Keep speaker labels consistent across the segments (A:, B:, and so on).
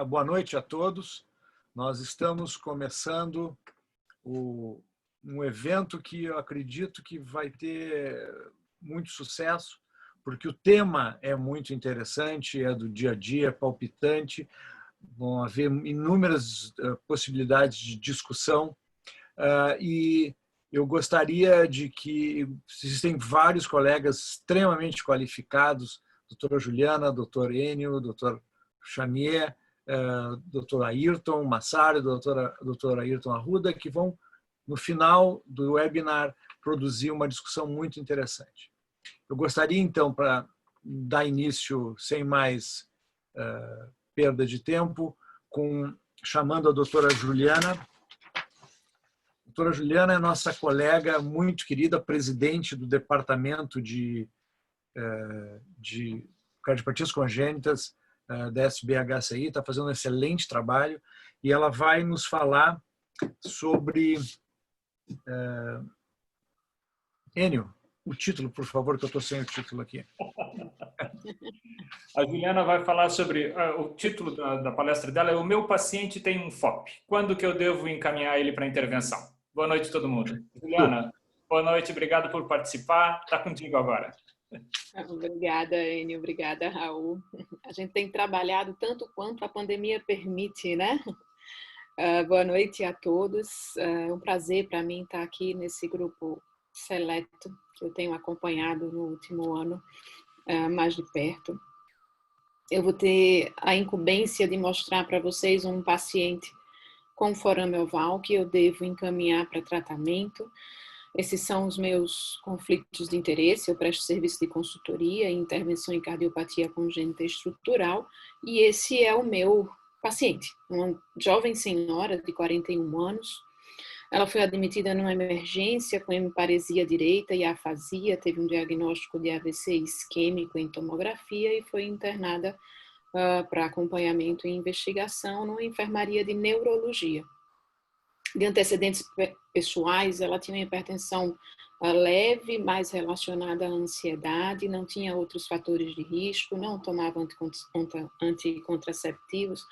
A: Boa noite a todos. Nós estamos começando um evento que eu acredito que vai ter muito sucesso, porque o tema é muito interessante, é do dia a dia, é palpitante, vão haver inúmeras possibilidades de discussão e eu gostaria de que existem vários colegas extremamente qualificados, doutora Juliana, doutor Enio, doutor Chamier, doutor Ayrton Massaro, doutor Ayrton Arruda, que vão, no final do webinar, produzir uma discussão muito interessante. Eu gostaria, então, para dar início, sem mais perda de tempo, chamando a doutora Juliana. A doutora Juliana é nossa colega muito querida, presidente do Departamento de Cardiopatias Congênitas da SBHCI, está fazendo um excelente trabalho e ela vai nos falar sobre... Enio, o título, por favor, que eu estou sem o título aqui.
B: A Juliana vai falar sobre... o título da palestra dela é O Meu Paciente Tem um FOP. Quando que eu devo encaminhar ele para a intervenção? Boa noite, todo mundo. Juliana, boa noite, obrigado por participar. Está contigo agora.
C: Obrigada, Enio. Obrigada, Raul. A gente tem trabalhado tanto quanto a pandemia permite, né? Boa noite a todos. É um prazer para mim estar aqui nesse grupo seleto que eu tenho acompanhado no último ano mais de perto. Eu vou ter a incumbência de mostrar para vocês um paciente com forame oval que eu devo encaminhar para tratamento. Esses são os meus conflitos de interesse. Eu presto serviço de consultoria e intervenção em cardiopatia congênita estrutural e esse é o meu paciente, uma jovem senhora de 41 anos. Ela foi admitida numa emergência com hemiparesia direita e afasia, teve um diagnóstico de AVC isquêmico em tomografia e foi internada para acompanhamento e investigação numa enfermaria de neurologia. De antecedentes pessoais, ela tinha hipertensão leve, mais relacionada à ansiedade, não tinha outros fatores de risco, não tomava anticontraceptivos,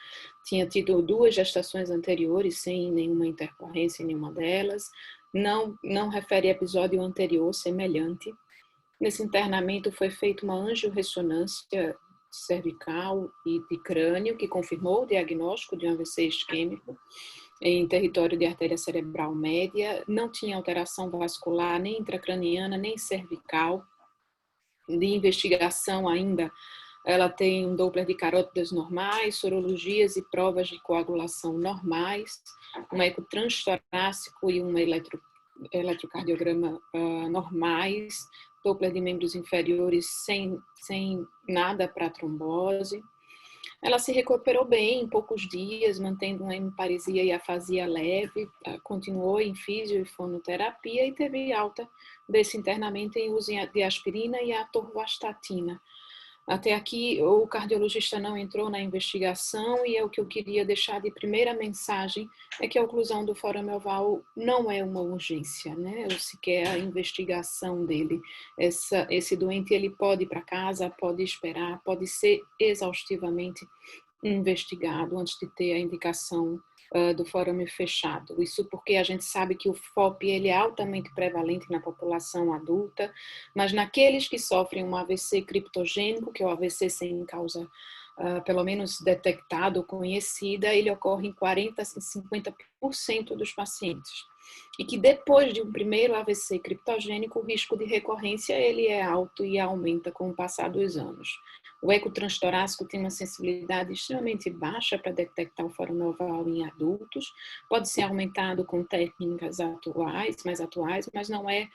C: tinha tido 2 gestações anteriores sem nenhuma intercorrência em nenhuma delas, não refere episódio anterior semelhante. Nesse internamento foi feita uma angiorressonância cervical e de crânio, que confirmou o diagnóstico de um AVC isquêmico em território de artéria cerebral média, não tinha alteração vascular nem intracraniana, nem cervical. De investigação ainda, ela tem um Doppler de carótidas normais, sorologias e provas de coagulação normais, um eco transtorácico e um eletrocardiograma normais, Doppler de membros inferiores sem nada para trombose. Ela se recuperou bem em poucos dias, mantendo uma hemiparesia e afasia leve, continuou em fisio e fonoterapia e teve alta desse internamento em uso de aspirina e atorvastatina. Até aqui, o cardiologista não entrou na investigação e é o que eu queria deixar de primeira mensagem, é que a oclusão do forame oval não é uma urgência, né? Ou sequer a investigação dele. Esse doente ele pode ir para casa, pode esperar, pode ser exaustivamente investigado antes de ter a indicação do forame fechado. Isso porque a gente sabe que o FOP ele é altamente prevalente na população adulta, mas naqueles que sofrem um AVC criptogênico, que é o AVC sem causa pelo menos detectada ou conhecida, ele ocorre em 40% a 50% dos pacientes. E que depois de um primeiro AVC criptogênico, o risco de recorrência ele é alto e aumenta com o passar dos anos. O eco transtorácico tem uma sensibilidade extremamente baixa para detectar o forame oval em adultos, pode ser aumentado com técnicas mais atuais, mas não é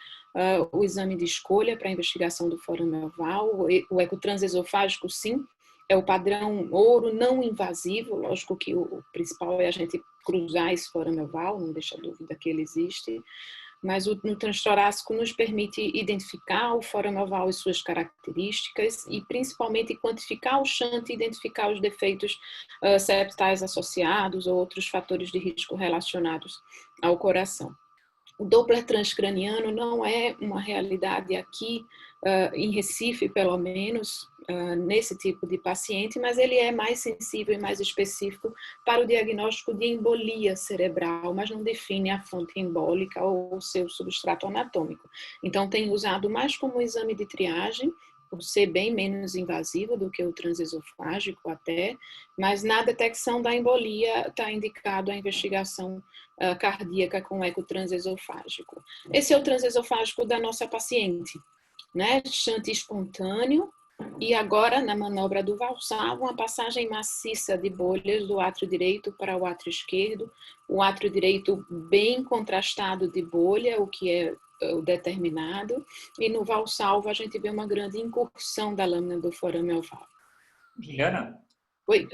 C: o exame de escolha para a investigação do forame oval. O eco transesofágico, sim, é o padrão ouro não invasivo, lógico que o principal é a gente cruzar esse forame oval, não deixa dúvida que ele existe, mas o transtorácico nos permite identificar o forame oval e suas características e principalmente quantificar o shunt e identificar os defeitos septais associados ou outros fatores de risco relacionados ao coração. O Doppler transcraniano não é uma realidade aqui, em Recife, pelo menos. nesse tipo de paciente, mas ele é mais sensível e mais específico para o diagnóstico de embolia cerebral, mas não define a fonte embólica ou o seu substrato anatômico. Então, tem usado mais como exame de triagem, por ser bem menos invasivo do que o transesofágico até, mas na detecção da embolia está indicado a investigação cardíaca com eco transesofágico. Esse é o transesofágico da nossa paciente, né? Chante espontâneo, e agora na manobra do Valsalva, uma passagem maciça de bolhas do átrio direito para o átrio esquerdo, o átrio direito bem contrastado de bolha, o que é o determinado, e no Valsalva a gente vê uma grande incursão da lâmina do forame oval.
B: Juliana?
C: Oi.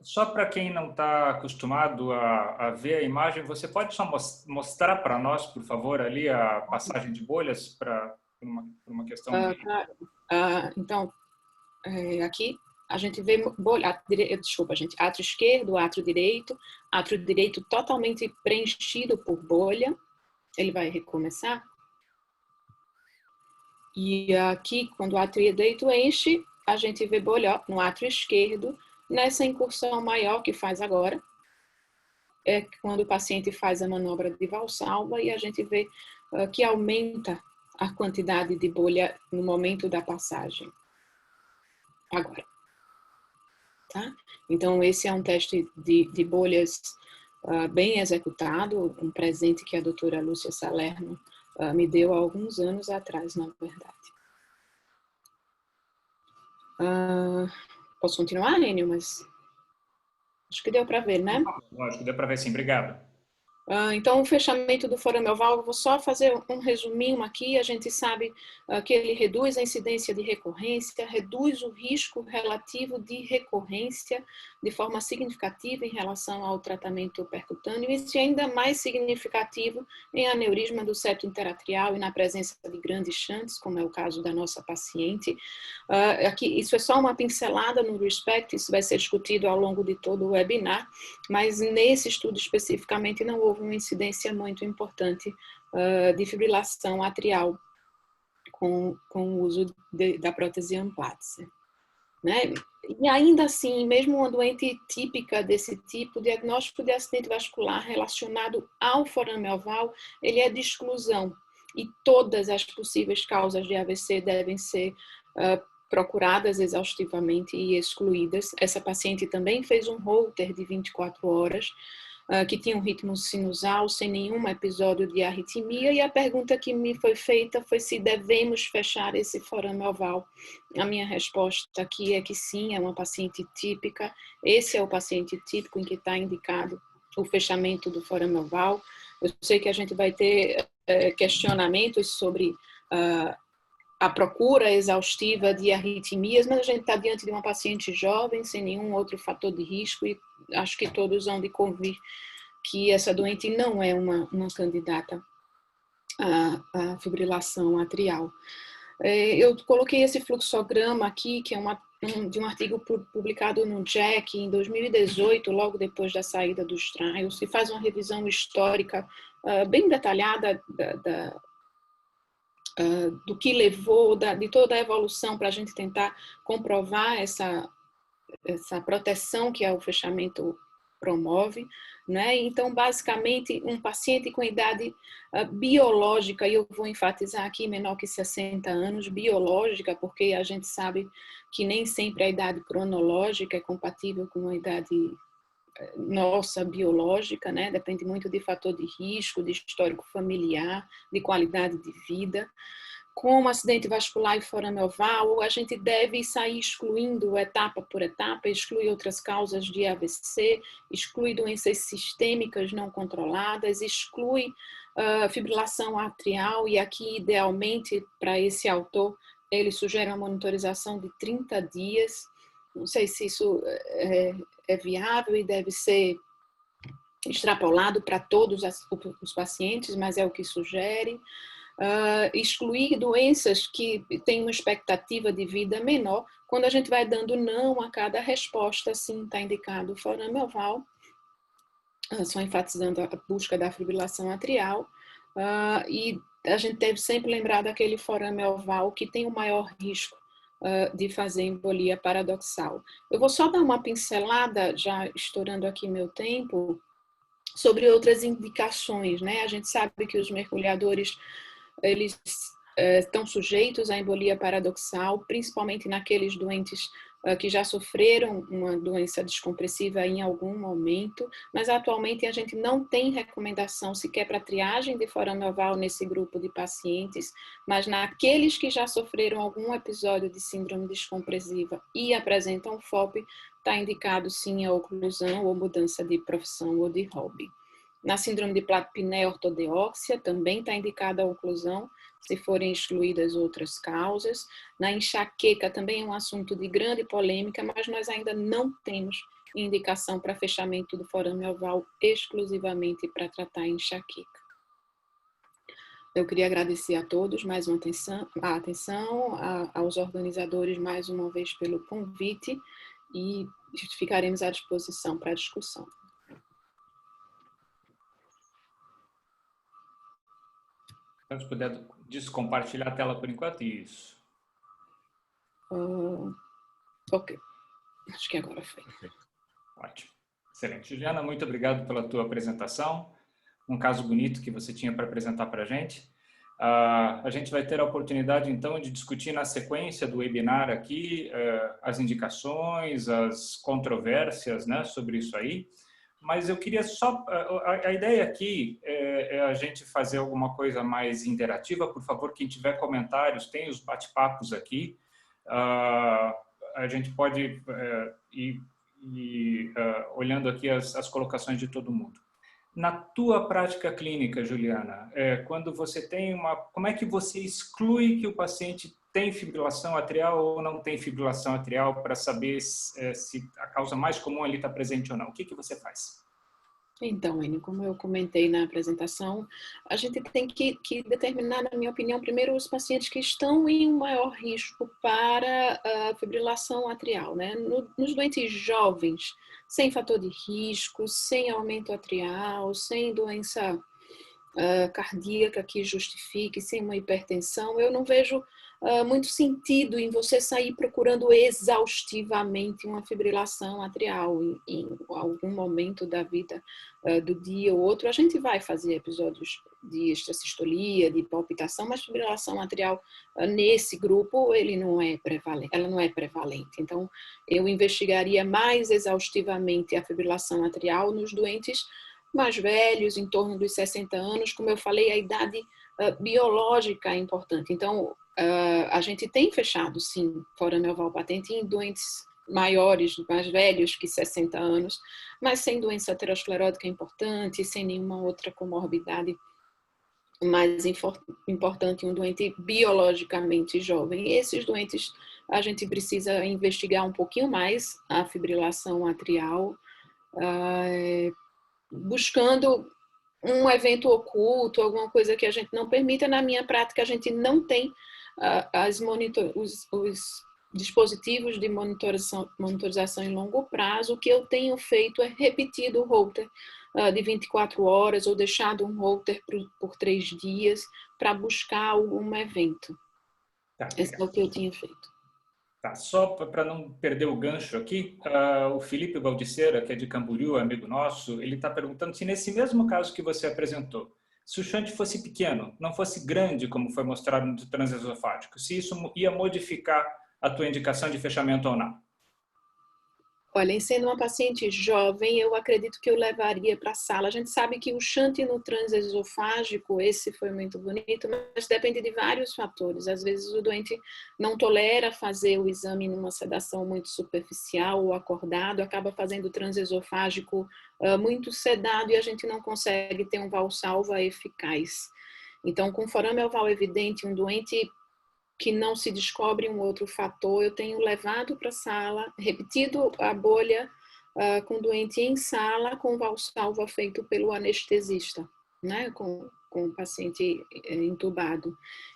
B: Só para quem não está acostumado a ver a imagem, você pode só mostrar para nós, por favor, ali a passagem de bolhas para uma questão de...
C: Então, aqui a gente vê bolha, desculpa, gente, átrio esquerdo, átrio direito totalmente preenchido por bolha. Ele vai recomeçar. E aqui, quando o átrio direito enche, a gente vê bolha no átrio esquerdo, nessa incursão maior que faz agora, é quando o paciente faz a manobra de Valsalva e a gente vê que aumenta a quantidade de bolha no momento da passagem. Agora. Tá? Então, esse é um teste de bolhas bem executado, um presente que a doutora Lúcia Salerno me deu há alguns anos atrás, na verdade. Posso continuar, Enio? Mas acho que deu para ver, né?
B: Lógico, deu para ver sim, obrigado.
C: Então, o fechamento do forame oval, eu vou só fazer um resuminho aqui. A gente sabe que ele reduz a incidência de recorrência, reduz o risco relativo de recorrência de forma significativa em relação ao tratamento percutâneo. Isso é ainda mais significativo em aneurisma do septo interatrial e na presença de grandes shunts, como é o caso da nossa paciente. Aqui, isso é só uma pincelada no RESPECT, isso vai ser discutido ao longo de todo o webinar, mas nesse estudo especificamente não houve uma incidência muito importante de fibrilação atrial com o uso da prótese Amplatzer, né? E ainda assim, mesmo uma doente típica desse tipo, o diagnóstico de acidente vascular relacionado ao forame oval, ele é de exclusão, e todas as possíveis causas de AVC devem ser procuradas exaustivamente e excluídas. Essa paciente também fez um Holter de 24 horas, que tinha um ritmo sinusal, sem nenhum episódio de arritmia, e a pergunta que me foi feita foi se devemos fechar esse forame oval. A minha resposta aqui é que sim, é uma paciente típica, esse é o paciente típico em que está indicado o fechamento do forame oval. Eu sei que a gente vai ter questionamentos sobre a procura exaustiva de arritmias, mas a gente está diante de uma paciente jovem, sem nenhum outro fator de risco, e acho que todos vão de convir que essa doente não é uma candidata à fibrilação atrial. Eu coloquei esse fluxograma aqui, que é de um artigo publicado no JACC em 2018, logo depois da saída dos trials, e faz uma revisão histórica bem detalhada do que levou, de toda a evolução para a gente tentar comprovar essa proteção que o fechamento promove, né? Então, basicamente, um paciente com idade biológica, e eu vou enfatizar aqui menor que 60 anos, biológica, porque a gente sabe que nem sempre a idade cronológica é compatível com a idade nossa biológica, né? Depende muito de fator de risco, de histórico familiar, de qualidade de vida. Com acidente vascular e forame oval, a gente deve sair excluindo etapa por etapa, exclui outras causas de AVC, exclui doenças sistêmicas não controladas, exclui fibrilação atrial, e aqui, idealmente, para esse autor, ele sugere uma monitorização de 30 dias. Não sei se isso é viável e deve ser extrapolado para todos os pacientes, mas é o que sugere. Excluir doenças que têm uma expectativa de vida menor, quando a gente vai dando não a cada resposta, sim, está indicado o forame oval, só enfatizando a busca da fibrilação atrial, e a gente deve sempre lembrar daquele forame oval que tem o maior risco de fazer embolia paradoxal. Eu vou só dar uma pincelada, já estourando aqui meu tempo, sobre outras indicações, né? A gente sabe que os mergulhadores, eles estão sujeitos à embolia paradoxal, principalmente naqueles doentes que já sofreram uma doença descompressiva em algum momento, mas atualmente a gente não tem recomendação sequer para triagem de forame oval nesse grupo de pacientes, mas naqueles que já sofreram algum episódio de síndrome descompressiva e apresentam FOP, está indicado sim a oclusão ou mudança de profissão ou de hobby. Na síndrome de plaque-pneu ortodeóxia também está indicada a oclusão, se forem excluídas outras causas. Na enxaqueca também é um assunto de grande polêmica, mas nós ainda não temos indicação para fechamento do forame oval exclusivamente para tratar a enxaqueca. Eu queria agradecer a todos mais uma atenção, aos organizadores mais uma vez pelo convite e ficaremos à disposição para a discussão.
B: Se puder descompartilhar a tela por enquanto, isso.
C: Ok, acho que agora foi.
B: Ótimo. Excelente. Juliana, muito obrigado pela tua apresentação. Um caso bonito que você tinha para apresentar para a gente. A gente vai ter a oportunidade, então, de discutir na sequência do webinar aqui as indicações, as controvérsias, né, sobre isso aí. Mas eu queria só... A ideia aqui é a gente fazer alguma coisa mais interativa. Por favor, quem tiver comentários, tem os bate-papos aqui. A gente pode ir olhando aqui as colocações de todo mundo. Na tua prática clínica, Juliana, quando você tem como é que você exclui que o paciente tem fibrilação atrial ou não tem fibrilação atrial para saber se a causa mais comum ali está presente ou não? O que você faz?
C: Então, Enio, como eu comentei na apresentação, a gente tem que determinar, na minha opinião, primeiro os pacientes que estão em um maior risco para a fibrilação atrial, né? Nos doentes jovens, sem fator de risco, sem aumento atrial, sem doença cardíaca que justifique, sem uma hipertensão, eu não vejo muito sentido em você sair procurando exaustivamente uma fibrilação atrial em algum momento da vida do dia ou outro. A gente vai fazer episódios de extracistolia, de palpitação, mas fibrilação atrial nesse grupo ela não é prevalente. Então, eu investigaria mais exaustivamente a fibrilação atrial nos doentes mais velhos, em torno dos 60 anos. Como eu falei, a idade biológica é importante. Então, a gente tem fechado, sim, forame oval patente em doentes maiores, mais velhos que 60 anos, mas sem doença aterosclerótica importante, sem nenhuma outra comorbidade mais importante, um doente biologicamente jovem. Esses doentes, a gente precisa investigar um pouquinho mais a fibrilação atrial, buscando um evento oculto, alguma coisa que a gente não permita. Na minha prática, a gente não tem os dispositivos de monitorização em longo prazo. O que eu tenho feito é repetido o Holter de 24 horas ou deixado um Holter por 3 dias para buscar algum evento.
B: Tá,
C: esse é o que eu tinha feito.
B: Tá, só para não perder o gancho aqui, o Felipe Baldiceira, que é de Camboriú, amigo nosso, ele está perguntando se nesse mesmo caso que você apresentou, se o shunt fosse pequeno, não fosse grande, como foi mostrado no transesofágico, se isso ia modificar a tua indicação de fechamento ou não?
C: Olha, sendo uma paciente jovem, eu acredito que eu levaria para a sala. A gente sabe que o shunt no transesofágico, esse foi muito bonito, mas depende de vários fatores. Às vezes o doente não tolera fazer o exame numa sedação muito superficial ou acordado, acaba fazendo o transesofágico muito sedado e a gente não consegue ter um valsalva eficaz. Então, com forame oval evidente, um doente que não se descobre um outro fator, eu tenho levado para a sala, repetido a bolha com o doente em sala, com valsalva feito pelo anestesista, né? Com o paciente entubado.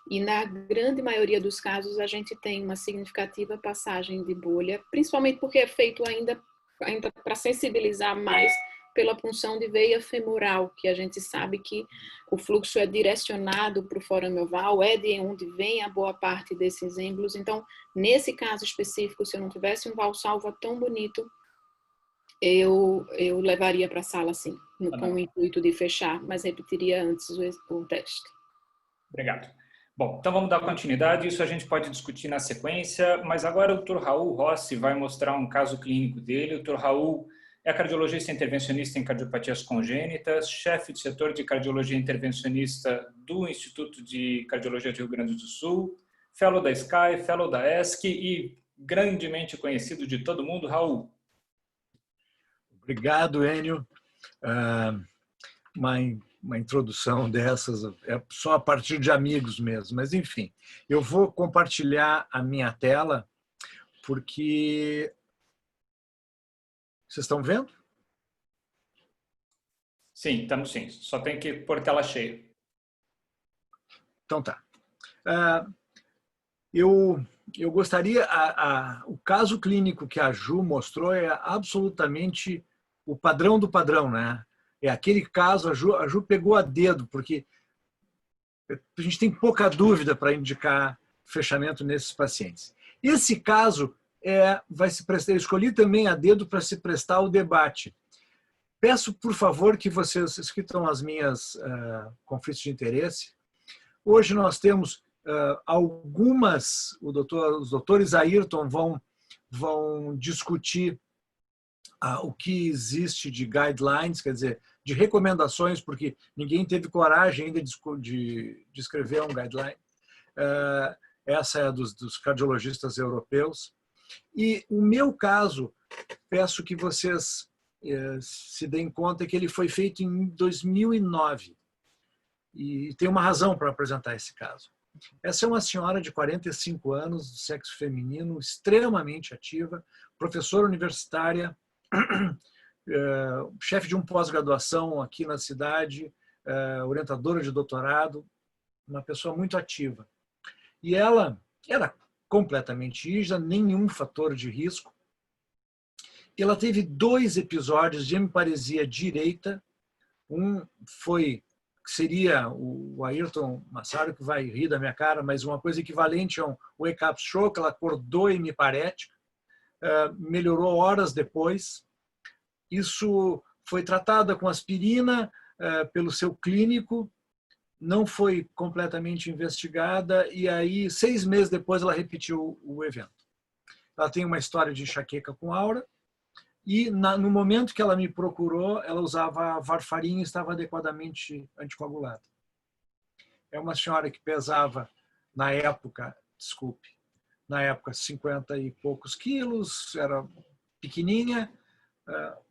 C: E na grande maioria dos casos, a gente tem uma significativa passagem de bolha, principalmente porque é feito ainda para sensibilizar mais pela punção de veia femoral, que a gente sabe que o fluxo é direcionado para o forame oval, é de onde vem a boa parte desses êmbolos. Então, nesse caso específico, se eu não tivesse um valsalva tão bonito, eu levaria para a sala, sim, com o intuito de fechar, mas repetiria antes o teste.
B: Obrigado. Bom, então vamos dar continuidade, isso a gente pode discutir na sequência, mas agora o Dr. Raul Rossi vai mostrar um caso clínico dele. O Dr. Raul é cardiologista intervencionista em cardiopatias congênitas, chefe de setor de cardiologia intervencionista do Instituto de Cardiologia do Rio Grande do Sul, fellow da SCAI, fellow da ESC e grandemente conhecido de todo mundo. Raul.
A: Obrigado, Enio. Uma introdução dessas é só a partir de amigos mesmo, mas enfim, eu vou compartilhar a minha tela porque vocês estão vendo?
B: Sim, estamos sim, só tem que pôr tela cheia.
A: Então tá. Eu gostaria, o caso clínico que a Ju mostrou é absolutamente o padrão do padrão, né? É aquele caso, a Ju pegou a dedo, porque a gente tem pouca dúvida para indicar fechamento nesses pacientes. Esse caso vai se prestar, eu escolhi também a dedo para se prestar ao debate. Peço, por favor, que vocês que estão as minhas conflitos de interesse. Hoje nós temos algumas, os doutores Ayrton vão discutir o que existe de guidelines, quer dizer, de recomendações, porque ninguém teve coragem ainda de escrever um guideline. Essa é dos cardiologistas europeus. E o meu caso, peço que vocês se deem conta que ele foi feito em 2009. E tem uma razão para apresentar esse caso. Essa é uma senhora de 45 anos, do sexo feminino, extremamente ativa, professora universitária, chefe de um pós-graduação aqui na cidade, orientadora de doutorado, uma pessoa muito ativa. E ela era completamente rígida, nenhum fator de risco. Ela teve 2 episódios de hemiparesia direita. Um seria o Ayrton Massaro, que vai rir da minha cara, mas uma coisa equivalente a um wake-up stroke, ela acordou hemiparética, melhorou horas depois. Isso foi tratada com aspirina pelo seu clínico, não foi completamente investigada e aí 6 meses depois ela repetiu o evento. Ela tem uma história de enxaqueca com aura e no momento que ela me procurou, ela usava varfarina e estava adequadamente anticoagulada. É uma senhora que pesava na época 50 e poucos quilos, era pequenininha,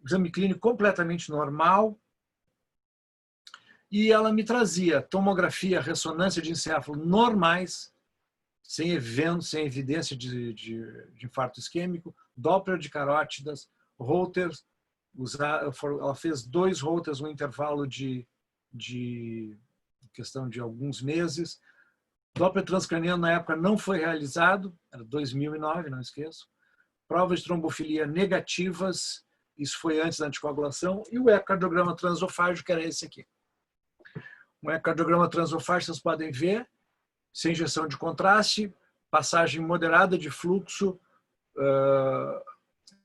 A: exame clínico completamente normal. E ela me trazia tomografia, ressonância de encéfalo normais, sem evidência de infarto isquêmico, Doppler de carótidas, Holters. Ela fez 2 Holters no intervalo de questão de alguns meses. Doppler transcraniano na época não foi realizado, era 2009, não esqueço. Provas de trombofilia negativas, isso foi antes da anticoagulação, e o ecocardiograma transofágico, que era esse aqui. Um ecocardiograma transofágico, vocês podem ver, sem injeção de contraste, passagem moderada de fluxo,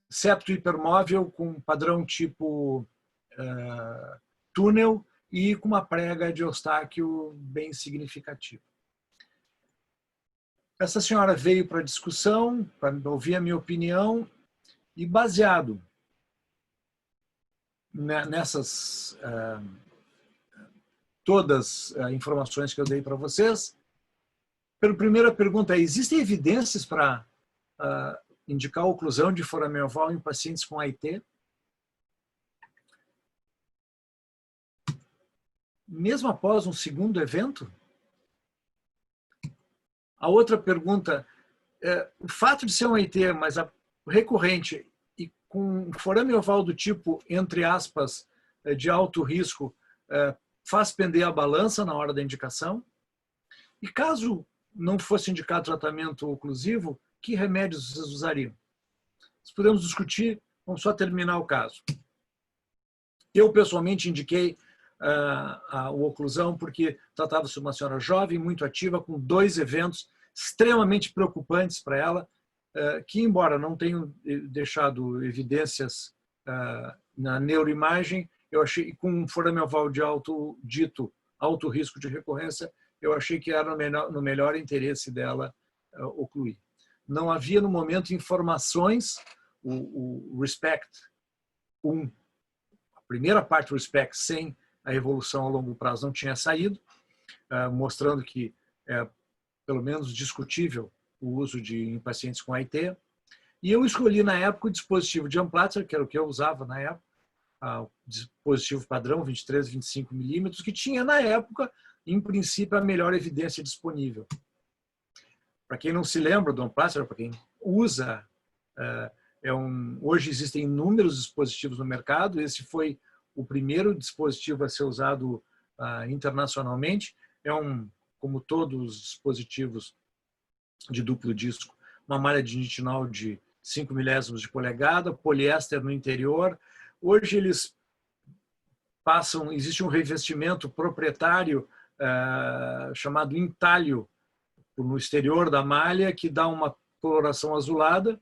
A: septo hipermóvel com padrão tipo túnel e com uma prega de Eustáquio bem significativa. Essa senhora veio para a discussão, para ouvir a minha opinião, e baseado nessas todas as informações que eu dei para vocês, a primeira pergunta é: existem evidências para indicar a oclusão de foramen oval em pacientes com AIT? Mesmo após um segundo evento? A outra pergunta, o fato de ser um AIT, mas recorrente e com forame oval do tipo, entre aspas, de alto risco, faz pender a balança na hora da indicação? E caso não fosse indicado tratamento oclusivo, que remédios vocês usariam? Se podemos discutir, vamos só terminar o caso. Eu, pessoalmente, indiquei a oclusão porque tratava-se de uma senhora jovem, muito ativa, com 2 eventos extremamente preocupantes para ela, que, embora não tenham deixado evidências na neuroimagem, eu achei, com um forame oval de alto risco de recorrência, eu achei que era no melhor interesse dela ocluir. Não havia, no momento, informações, o RESPECT 1, a primeira parte do RESPECT, sem a evolução a longo prazo, não tinha saído, mostrando que é, pelo menos, discutível o uso em pacientes com AIT. E eu escolhi, na época, o dispositivo de Amplatzer, que era o que eu usava na época, o dispositivo padrão 23, 25 milímetros, que tinha, na época, em princípio, a melhor evidência disponível. Para quem não se lembra do Amplatzer, para quem usa, hoje existem inúmeros dispositivos no mercado. Esse foi o primeiro dispositivo a ser usado internacionalmente. Como todos os dispositivos de duplo disco, uma malha de nitinol de 5 milésimos de polegada, poliéster no interior. Hoje eles existe um revestimento proprietário chamado entalho no exterior da malha, que dá uma coloração azulada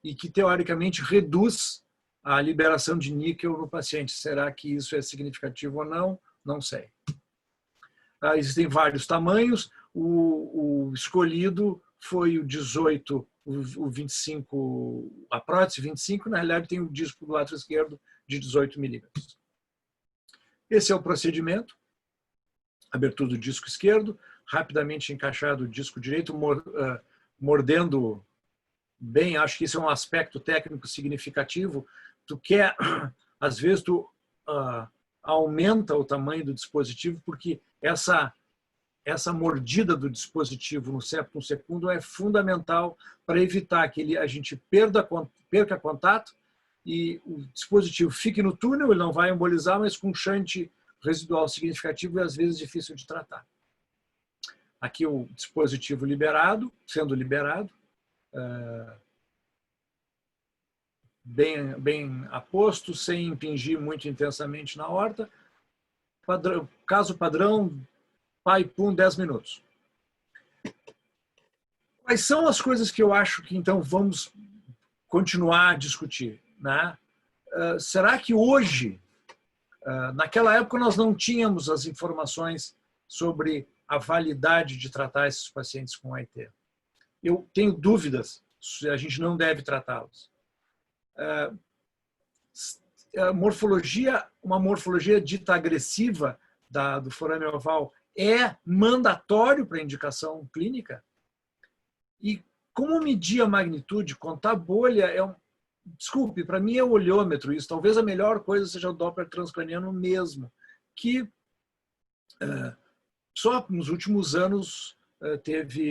A: e que, teoricamente, reduz a liberação de níquel no paciente. Será que isso é significativo ou não? Não sei. Existem vários tamanhos. O escolhido foi o 18, o 25, a prótese 25, na realidade tem o disco do lado esquerdo de 18 milímetros. Esse é o procedimento. Abertura do disco esquerdo, rapidamente encaixado o disco direito, mordendo bem. Acho que isso é um aspecto técnico significativo. Às vezes, tu aumenta o tamanho do dispositivo, porque essa mordida do dispositivo no septum secundum é fundamental para evitar que a gente perca contato e o dispositivo fique no túnel. Ele não vai embolizar, mas com shunt residual significativo e às vezes difícil de tratar. Aqui o dispositivo sendo liberado, bem aposto, sem impingir muito intensamente na aorta. Caso padrão, PAI-PUM, 10 minutos. Quais são as coisas que eu acho que, então, vamos continuar a discutir, né? Será que hoje, naquela época, nós não tínhamos as informações sobre a validade de tratar esses pacientes com AIT? Eu tenho dúvidas se a gente não deve tratá-los. Uma morfologia dita agressiva do forame oval é mandatório para indicação clínica? E como medir a magnitude, contar bolha, desculpe, para mim é o olhômetro isso. Talvez a melhor coisa seja o Doppler transcraniano mesmo, que só nos últimos anos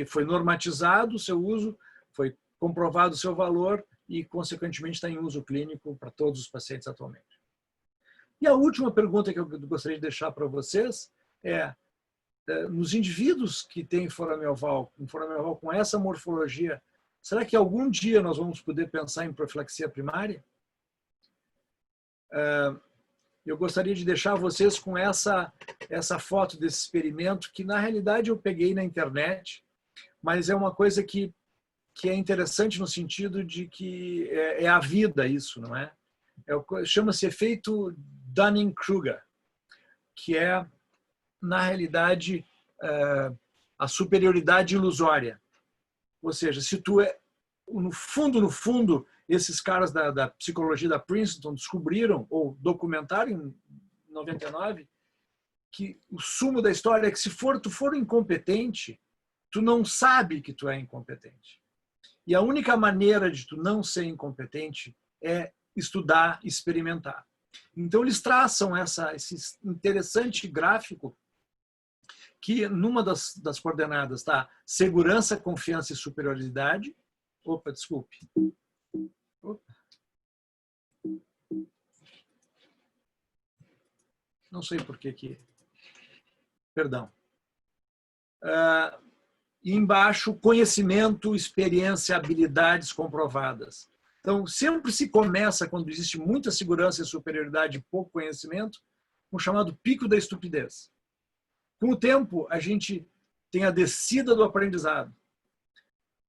A: foi normatizado o seu uso, foi comprovado o seu valor e, consequentemente, está em uso clínico para todos os pacientes atualmente. E a última pergunta que eu gostaria de deixar para vocês é: nos indivíduos que têm forame oval com essa morfologia, será que algum dia nós vamos poder pensar em profilaxia primária? Eu gostaria de deixar vocês com essa foto desse experimento, que na realidade eu peguei na internet, mas é uma coisa que é interessante no sentido de que é a vida isso, não é? Chama-se efeito Dunning-Kruger, que é, na realidade, a superioridade ilusória. Ou seja, se tu no fundo, esses caras da psicologia da Princeton descobriram, ou documentaram em 99, que o sumo da história é que se tu for incompetente, tu não sabe que tu é incompetente. E a única maneira de tu não ser incompetente é estudar, experimentar. Então, eles traçam esse interessante gráfico que, numa das coordenadas, está segurança, confiança e superioridade. Opa, desculpe. Opa. Não sei por que... Perdão. E embaixo, conhecimento, experiência, habilidades comprovadas. Então, sempre se começa, quando existe muita segurança e superioridade e pouco conhecimento, com o chamado pico da estupidez. Com o tempo, a gente tem a descida do aprendizado.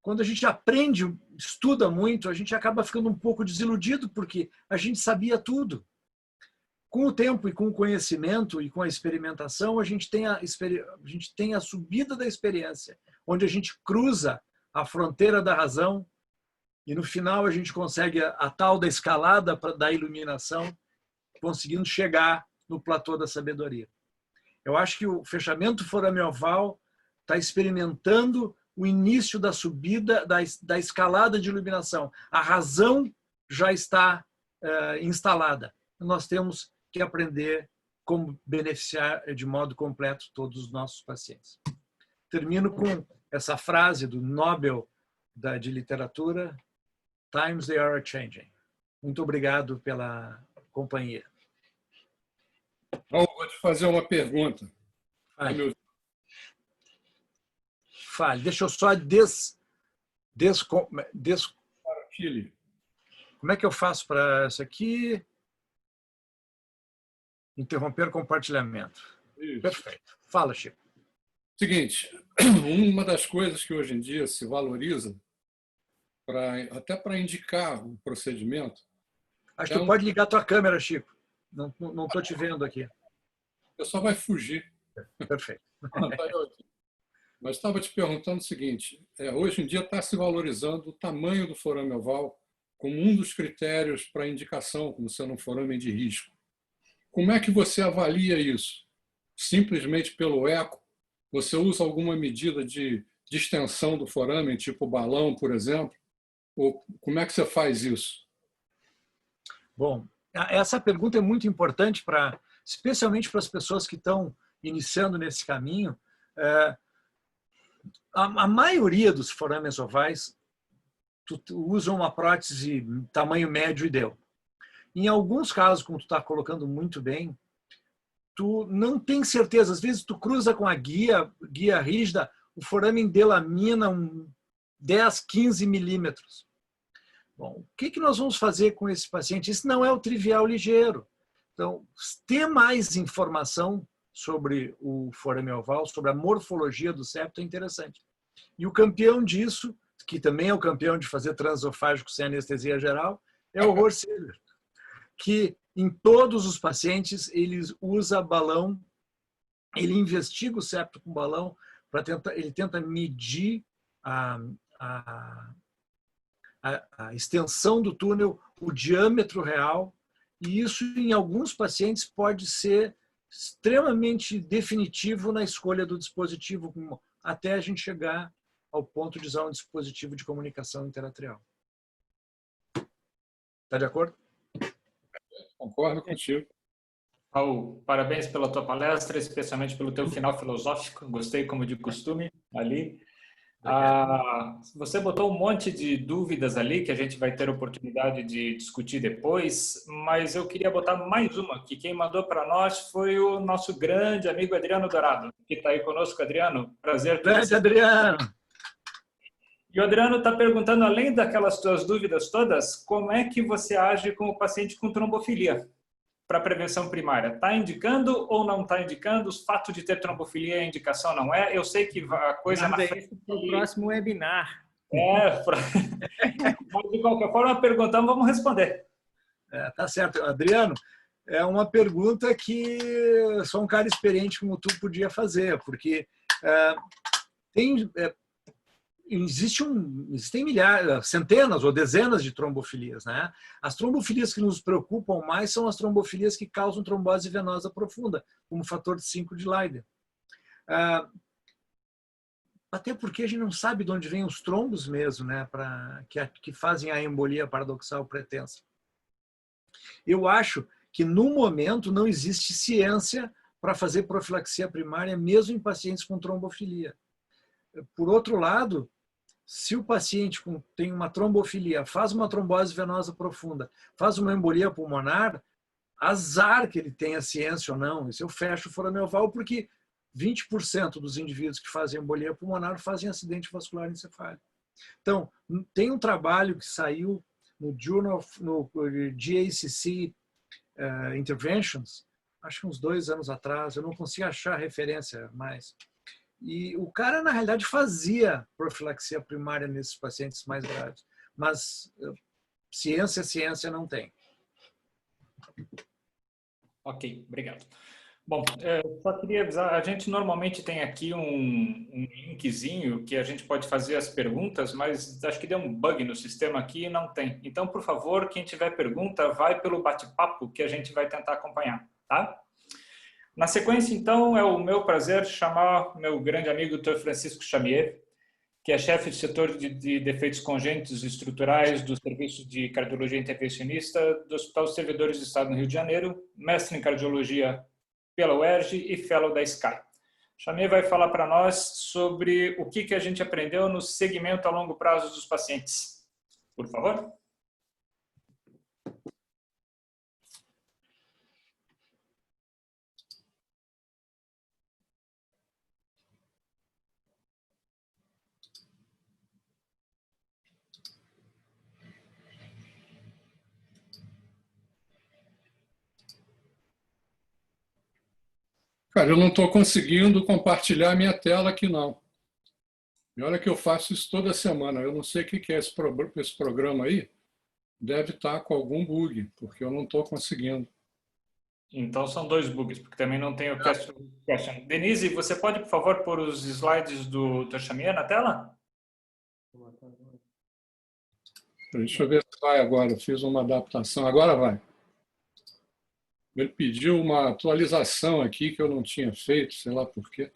A: Quando a gente aprende, estuda muito, a gente acaba ficando um pouco desiludido, porque a gente sabia tudo. Com o tempo e com o conhecimento e com a experimentação, a gente tem a subida da experiência, onde a gente cruza a fronteira da razão e no final a gente consegue a tal da escalada da iluminação, conseguindo chegar no platô da sabedoria. Eu acho que o fechamento foramen-oval está experimentando o início da subida, da escalada de iluminação. A razão já está instalada. Nós temos que aprender como beneficiar de modo completo todos os nossos pacientes. Termino com essa frase do Nobel de Literatura: Times they are changing. Muito obrigado pela companhia.
D: Raul, vou te fazer uma pergunta.
A: Fale. Deixa eu só Como é que eu faço para isso aqui? Interromper compartilhamento.
D: Isso.
A: Perfeito. Fala, Chico.
D: Seguinte, uma das coisas que hoje em dia se valoriza, até para indicar o procedimento...
A: Acho que tu pode ligar a tua câmera, Chico. Não estou te vendo aqui.
D: O pessoal vai fugir.
A: Perfeito.
D: Mas estava te perguntando o seguinte, hoje em dia está se valorizando o tamanho do forame oval como um dos critérios para indicação, como sendo um forame de risco. Como é que você avalia isso? Simplesmente pelo eco? Você usa alguma medida de extensão do forame, tipo balão, por exemplo? Ou como é que você faz isso?
A: Bom, essa pergunta é muito importante, especialmente para as pessoas que estão iniciando nesse caminho. A maioria dos forames ovais usa uma prótese tamanho médio e deu. Em alguns casos, como tu está colocando muito bem, tu não tem certeza. Às vezes tu cruza com a guia rígida, o forame delamina 10, 15 milímetros. Bom, o que nós vamos fazer com esse paciente? Isso não é o trivial ligeiro. Então, ter mais informação sobre o forame oval, sobre a morfologia do septo é interessante. E o campeão disso, que também é o campeão de fazer transesofágico sem anestesia geral, é o Horst-Siedler, que em todos os pacientes ele usa balão, ele investiga o septo com balão, ele tenta medir a extensão do túnel, o diâmetro real, e isso em alguns pacientes pode ser extremamente definitivo na escolha do dispositivo, até a gente chegar ao ponto de usar um dispositivo de comunicação interatrial. Está de acordo?
D: Concordo contigo.
B: Raul, parabéns pela tua palestra, especialmente pelo teu final filosófico. Gostei, como de costume, ali. Você botou um monte de dúvidas ali que a gente vai ter oportunidade de discutir depois, mas eu queria botar mais uma, que quem mandou para nós foi o nosso grande amigo Adriano Dourado, que está aí conosco. Adriano, prazer.
A: Grande Adriano!
B: E o Adriano está perguntando, além daquelas tuas dúvidas todas, como é que você age com o paciente com trombofilia para prevenção primária? Está indicando ou não está indicando? O fato de ter trombofilia, a indicação não é? Eu sei que a coisa...
E: Nada, esse é o próximo webinar.
B: Mas de qualquer forma, perguntamos, vamos responder.
A: Tá certo. Adriano, é uma pergunta que só um cara experiente como tu podia fazer, porque existem milhares, centenas ou dezenas de trombofilias, né? As trombofilias que nos preocupam mais são as trombofilias que causam trombose venosa profunda, como o fator 5 de Leiden. Até porque a gente não sabe de onde vêm os trombos mesmo, né? Que fazem a embolia paradoxal pretensa. Eu acho que no momento não existe ciência para fazer profilaxia primária, mesmo em pacientes com trombofilia. Por outro lado, se o paciente tem uma trombofilia, faz uma trombose venosa profunda, faz uma embolia pulmonar, azar que ele tenha ciência ou não. Isso eu fecho o forame oval, porque 20% dos indivíduos que fazem embolia pulmonar fazem acidente vascular encefálico. Então, tem um trabalho que saiu no Journal, no GACC Interventions, acho que uns 2 anos atrás, eu não consigo achar referência mais. E o cara, na realidade, fazia profilaxia primária nesses pacientes mais graves, mas ciência não tem.
B: Ok, obrigado. Bom, só queria avisar, a gente normalmente tem aqui um linkzinho que a gente pode fazer as perguntas, mas acho que deu um bug no sistema aqui e não tem. Então, por favor, quem tiver pergunta, vai pelo bate-papo que a gente vai tentar acompanhar, tá? Na sequência, então, é o meu prazer chamar meu grande amigo Dr. Francisco Chamier, que é chefe do setor de defeitos congênitos e estruturais do Serviço de Cardiologia Intervencionista do Hospital dos Servidores do Estado no Rio de Janeiro, mestre em cardiologia pela UERJ e fellow da SCAI. Chamier vai falar para nós sobre o que a gente aprendeu no segmento a longo prazo dos pacientes. Por favor.
D: Cara, eu não estou conseguindo compartilhar a minha tela aqui, não. E olha que eu faço isso toda semana. Eu não sei o que é esse programa aí. Deve estar com algum bug, porque eu não estou conseguindo.
B: Então, são 2 bugs, porque também não tem o question. Denise, você pode, por favor, pôr os slides do Dr. Chamier na tela?
D: Deixa eu ver se vai agora. Eu fiz uma adaptação. Agora vai. Ele pediu uma atualização aqui que eu não tinha feito, sei lá por quê.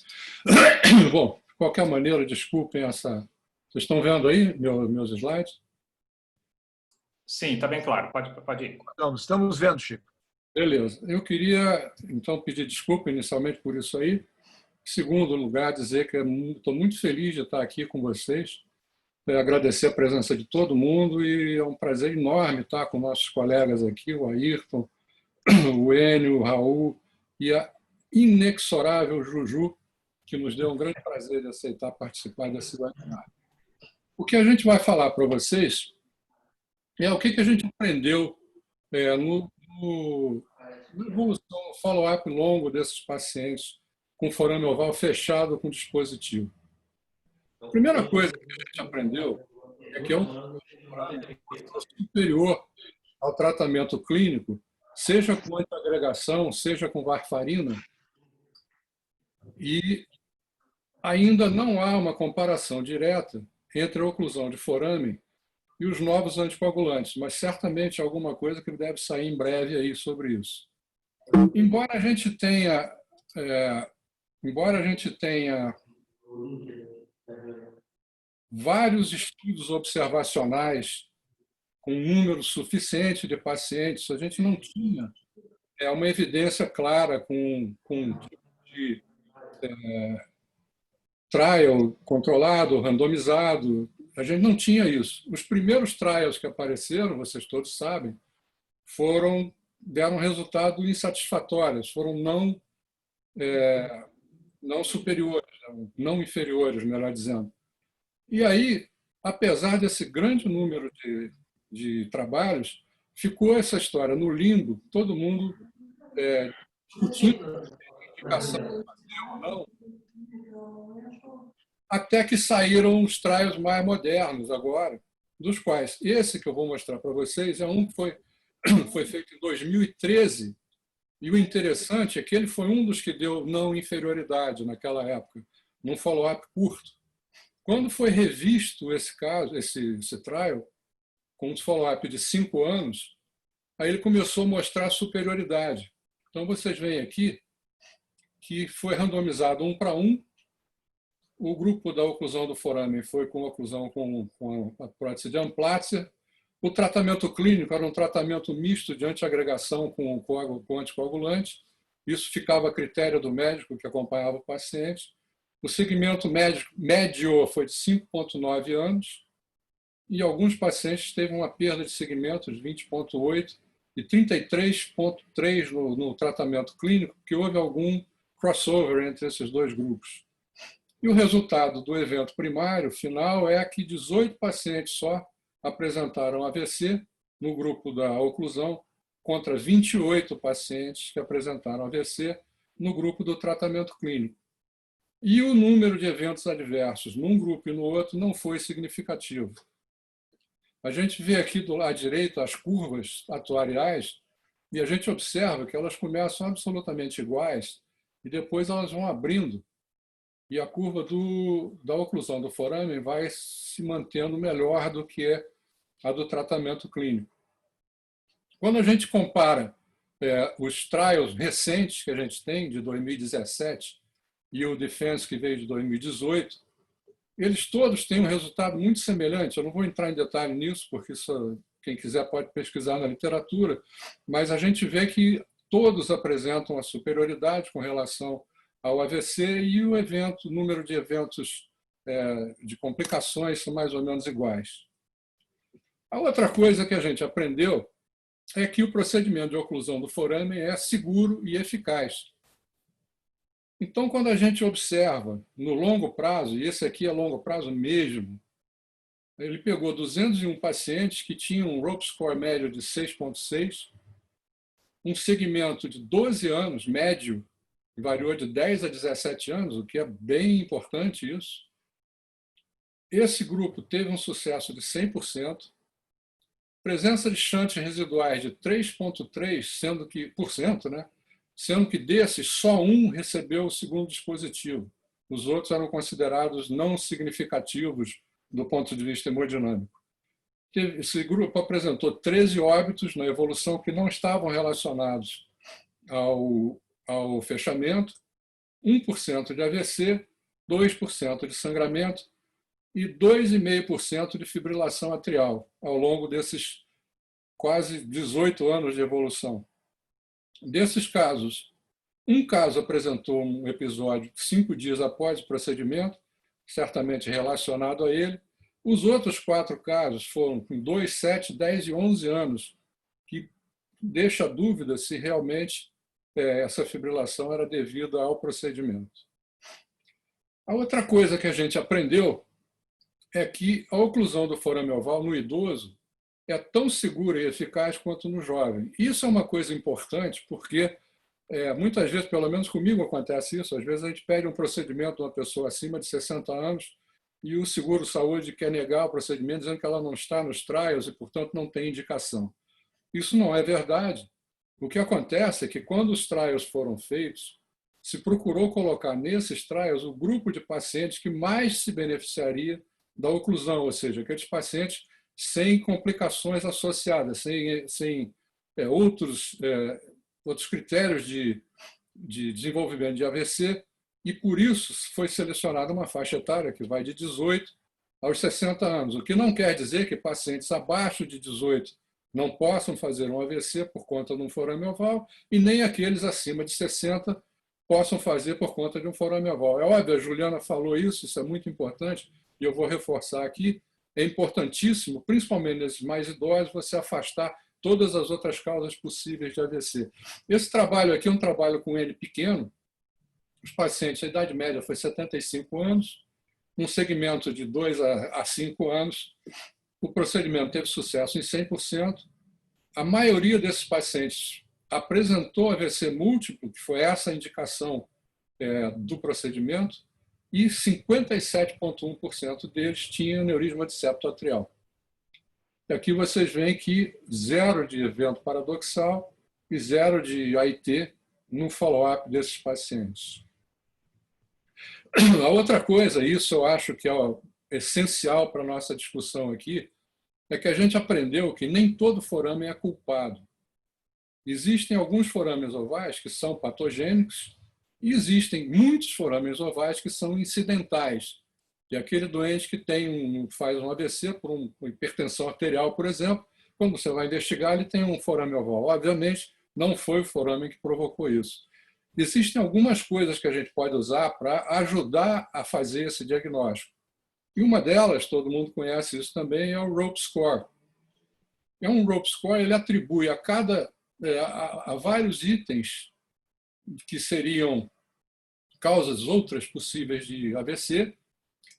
D: Bom, de qualquer maneira, desculpem essa... Vocês estão vendo aí meus slides?
B: Sim, está bem claro. Pode ir.
A: Estamos vendo, Chico.
D: Beleza. Eu queria, então, pedir desculpa inicialmente por isso aí. Em segundo lugar, dizer que estou muito feliz de estar aqui com vocês. Agradecer a presença de todo mundo e é um prazer enorme estar com nossos colegas aqui, o Ayrton, o Enio, o Raul e a inexorável Juju, que nos deu um grande prazer de aceitar participar desse webinar. O que a gente vai falar para vocês é o que a gente aprendeu no evolução, no follow-up longo desses pacientes com forame oval fechado com dispositivo. A primeira coisa que a gente aprendeu é que é um superior ao tratamento clínico, seja com antiagregação, seja com varfarina, e ainda não há uma comparação direta entre a oclusão de forame e os novos anticoagulantes, mas certamente alguma coisa que deve sair em breve aí sobre isso. Embora a gente tenha vários estudos observacionais com um número suficiente de pacientes, a gente não tinha uma evidência clara com um tipo de trial controlado, randomizado. A gente não tinha isso. Os primeiros trials que apareceram, vocês todos sabem, deram resultado insatisfatórios, foram não superiores, não inferiores, melhor dizendo. E aí, apesar desse grande número de trabalhos, ficou essa história no limbo, todo mundo discutindo indicação de fazer ou não, até que saíram os trials mais modernos agora, dos quais esse que eu vou mostrar para vocês é um que foi feito em 2013, e o interessante é que ele foi um dos que deu não inferioridade naquela época, num follow-up curto. Quando foi revisto esse caso, esse trial, com um follow-up de 5 anos, aí ele começou a mostrar superioridade. Então, vocês veem aqui que foi randomizado 1 para 1. O grupo da oclusão do forame foi com oclusão com a prótese de Amplatzer. O tratamento clínico era um tratamento misto de antiagregação com anticoagulante. Isso ficava a critério do médico que acompanhava o paciente. O segmento médio foi de 5,9 anos e alguns pacientes teve uma perda de segmentos de 20,8 e 33,3 no tratamento clínico, que houve algum crossover entre esses dois grupos. E o resultado do evento primário, final, é que 18 pacientes só apresentaram AVC no grupo da oclusão contra 28 pacientes que apresentaram AVC no grupo do tratamento clínico. E o número de eventos adversos num grupo e no outro não foi significativo. A gente vê aqui do lado direito as curvas atuariais e a gente observa que elas começam absolutamente iguais e depois elas vão abrindo e a curva da oclusão do foramen vai se mantendo melhor do que a do tratamento clínico. Quando a gente compara os trials recentes que a gente tem, de 2017, e o Defense, que veio de 2018, eles todos têm um resultado muito semelhante. Eu não vou entrar em detalhe nisso, porque isso, quem quiser pode pesquisar na literatura, mas a gente vê que todos apresentam a superioridade com relação ao AVC e o número de eventos de complicações são mais ou menos iguais. A outra coisa que a gente aprendeu é que o procedimento de oclusão do foramen é seguro e eficaz. Então, quando a gente observa no longo prazo, e esse aqui é longo prazo mesmo, ele pegou 201 pacientes que tinham um ROPE score médio de 6,6, um segmento de 12 anos, médio, que variou de 10 a 17 anos, o que é bem importante isso. Esse grupo teve um sucesso de 100%, presença de shunts residuais de 3,3%, sendo que desses, só um recebeu o segundo dispositivo. Os outros eram considerados não significativos do ponto de vista hemodinâmico. Esse grupo apresentou 13 óbitos na evolução que não estavam relacionados ao fechamento, 1% de AVC, 2% de sangramento e 2,5% de fibrilação atrial ao longo desses quase 18 anos de evolução. Desses casos, um caso apresentou um episódio 5 dias após o procedimento, certamente relacionado a ele. Os outros 4 casos foram com 2, 7, 10 e 11 anos, que deixa dúvida se realmente essa fibrilação era devida ao procedimento. A outra coisa que a gente aprendeu é que a oclusão do forame oval no idoso é tão segura e eficaz quanto no jovem. Isso é uma coisa importante porque muitas vezes, pelo menos comigo acontece isso, às vezes a gente pede um procedimento de uma pessoa acima de 60 anos e o seguro-saúde quer negar o procedimento dizendo que ela não está nos trials e, portanto, não tem indicação. Isso não é verdade. O que acontece é que quando os trials foram feitos, se procurou colocar nesses trials o grupo de pacientes que mais se beneficiaria da oclusão, ou seja, aqueles pacientes sem complicações associadas, sem outros critérios de desenvolvimento de AVC, e por isso foi selecionada uma faixa etária que vai de 18 aos 60 anos, o que não quer dizer que pacientes abaixo de 18 não possam fazer um AVC por conta de um forame oval e nem aqueles acima de 60 possam fazer por conta de um forame oval. É óbvio, a Juliana falou isso é muito importante, e eu vou reforçar aqui, é importantíssimo, principalmente nesses mais idosos, você afastar todas as outras causas possíveis de AVC. Esse trabalho aqui é um trabalho com N pequeno, os pacientes, a idade média foi 75 anos, um segmento de 2 a 5 anos, o procedimento teve sucesso em 100%, a maioria desses pacientes apresentou AVC múltiplo, que foi essa a indicação do procedimento, e 57,1% deles tinham aneurisma de septo atrial. E aqui vocês veem que 0 de evento paradoxal e 0 de AIT no follow-up desses pacientes. A outra coisa, isso eu acho que é essencial para a nossa discussão aqui, é que a gente aprendeu que nem todo forame é culpado. Existem alguns forames ovais que são patogênicos e existem muitos forames ovais que são incidentais. E aquele doente que faz um AVC por uma hipertensão arterial, por exemplo, quando você vai investigar, ele tem um forame oval. Obviamente, não foi o forame que provocou isso. Existem algumas coisas que a gente pode usar para ajudar a fazer esse diagnóstico. E uma delas, todo mundo conhece isso também, é o ROPE score. É um ROPE score, ele atribui a vários itens que seriam causas outras possíveis de AVC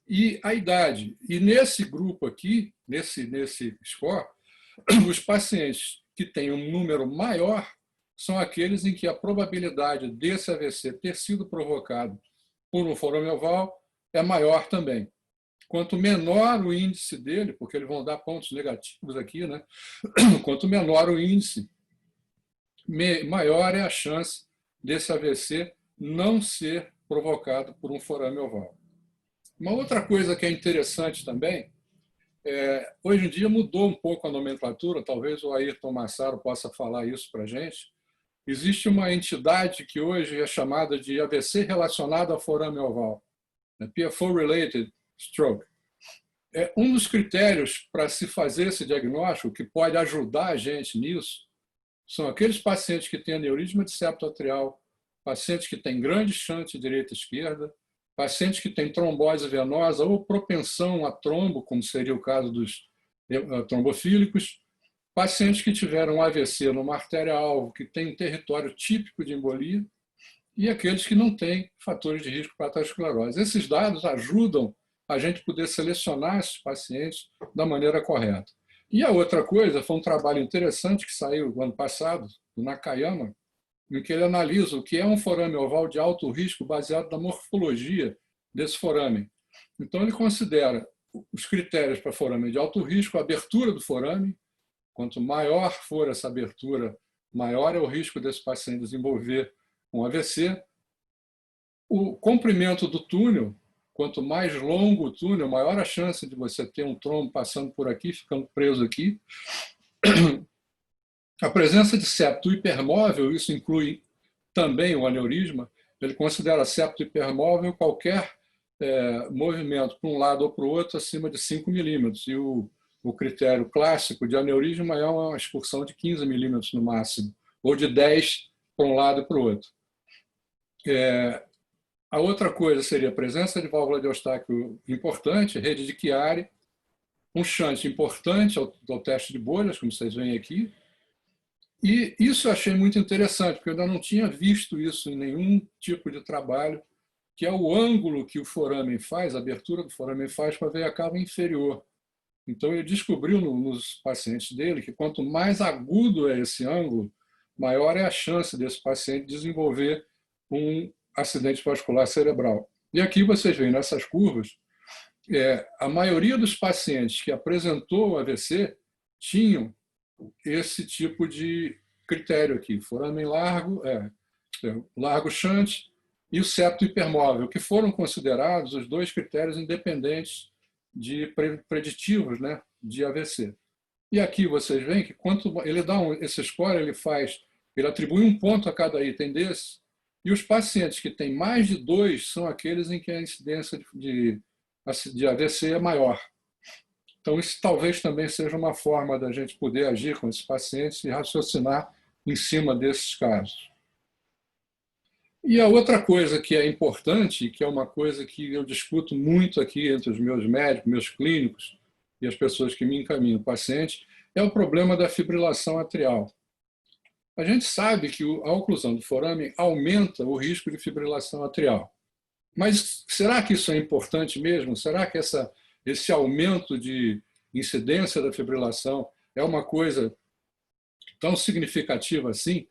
D: e a idade. E nesse grupo aqui, nesse score, Os pacientes que têm um número maior são aqueles em que a probabilidade desse AVC ter sido provocado por um forame oval é maior também. Quanto menor o índice dele, porque eles vão dar pontos negativos aqui, né? Quanto menor o índice, maior é a chance desse AVC não ser provocado por um forame oval. Uma outra coisa que é interessante também, hoje em dia mudou um pouco a nomenclatura, talvez o Ayrton Massaro possa falar isso para a gente. Existe uma entidade que hoje é chamada de AVC relacionado a forame oval, PFO-related stroke. Um dos critérios para se fazer esse diagnóstico, que pode ajudar a gente nisso, são aqueles pacientes que têm aneurisma de septo atrial, pacientes que têm grande shunt direita e esquerda, pacientes que têm trombose venosa ou propensão a trombo, como seria o caso dos trombofílicos, pacientes que tiveram AVC numa artéria-alvo, que tem um território típico de embolia, e aqueles que não têm fatores de risco para aterosclerose. Esses dados ajudam a gente poder selecionar esses pacientes da maneira correta. E a outra coisa, foi um trabalho interessante que saiu no ano passado, do Nakayama, em que ele analisa o que é um forame oval de alto risco baseado na morfologia desse forame. Então, ele considera os critérios para forame de alto risco, a abertura do forame. Quanto maior for essa abertura, maior é o risco desse paciente desenvolver um AVC. O comprimento do túnel, quanto mais longo o túnel, maior a chance de você ter um trombo passando por aqui, ficando preso aqui. A presença de septo hipermóvel, isso inclui também o aneurisma, ele considera septo hipermóvel qualquer movimento para um lado ou para o outro acima de 5 milímetros. E o critério clássico de aneurisma é uma excursão de 15 milímetros no máximo, ou de 10 para um lado e para o outro. A outra coisa seria a presença de válvula de Eustáquio importante, rede de Chiari, um shunt importante ao teste de bolhas, como vocês veem aqui. E isso eu achei muito interessante, porque eu ainda não tinha visto isso em nenhum tipo de trabalho, que é o ângulo que o foramen faz, a abertura do foramen faz para a veia cava inferior. Então, ele descobriu nos pacientes dele que quanto mais agudo é esse ângulo, maior é a chance desse paciente desenvolver um acidente vascular cerebral. E aqui vocês veem nessas curvas, a maioria dos pacientes que apresentou o AVC tinham esse tipo de critério aqui, foramen largo, largo shunt e o septo hipermóvel, que foram considerados os dois critérios independentes de preditivos, né, de AVC. E aqui vocês veem que quanto ele dá esse score, ele atribui um ponto a cada item desse, e os pacientes que têm mais de 2 são aqueles em que a incidência de AVC é maior. Então, isso talvez também seja uma forma da gente poder agir com esses pacientes e raciocinar em cima desses casos. E a outra coisa que é importante, que é uma coisa que eu discuto muito aqui entre os meus médicos, meus clínicos e as pessoas que me encaminham pacientes, é o problema da fibrilação atrial. A gente sabe que a oclusão do forame aumenta o risco de fibrilação atrial. Mas será que isso é importante mesmo? Será que esse aumento de incidência da fibrilação é uma coisa tão significativa assim?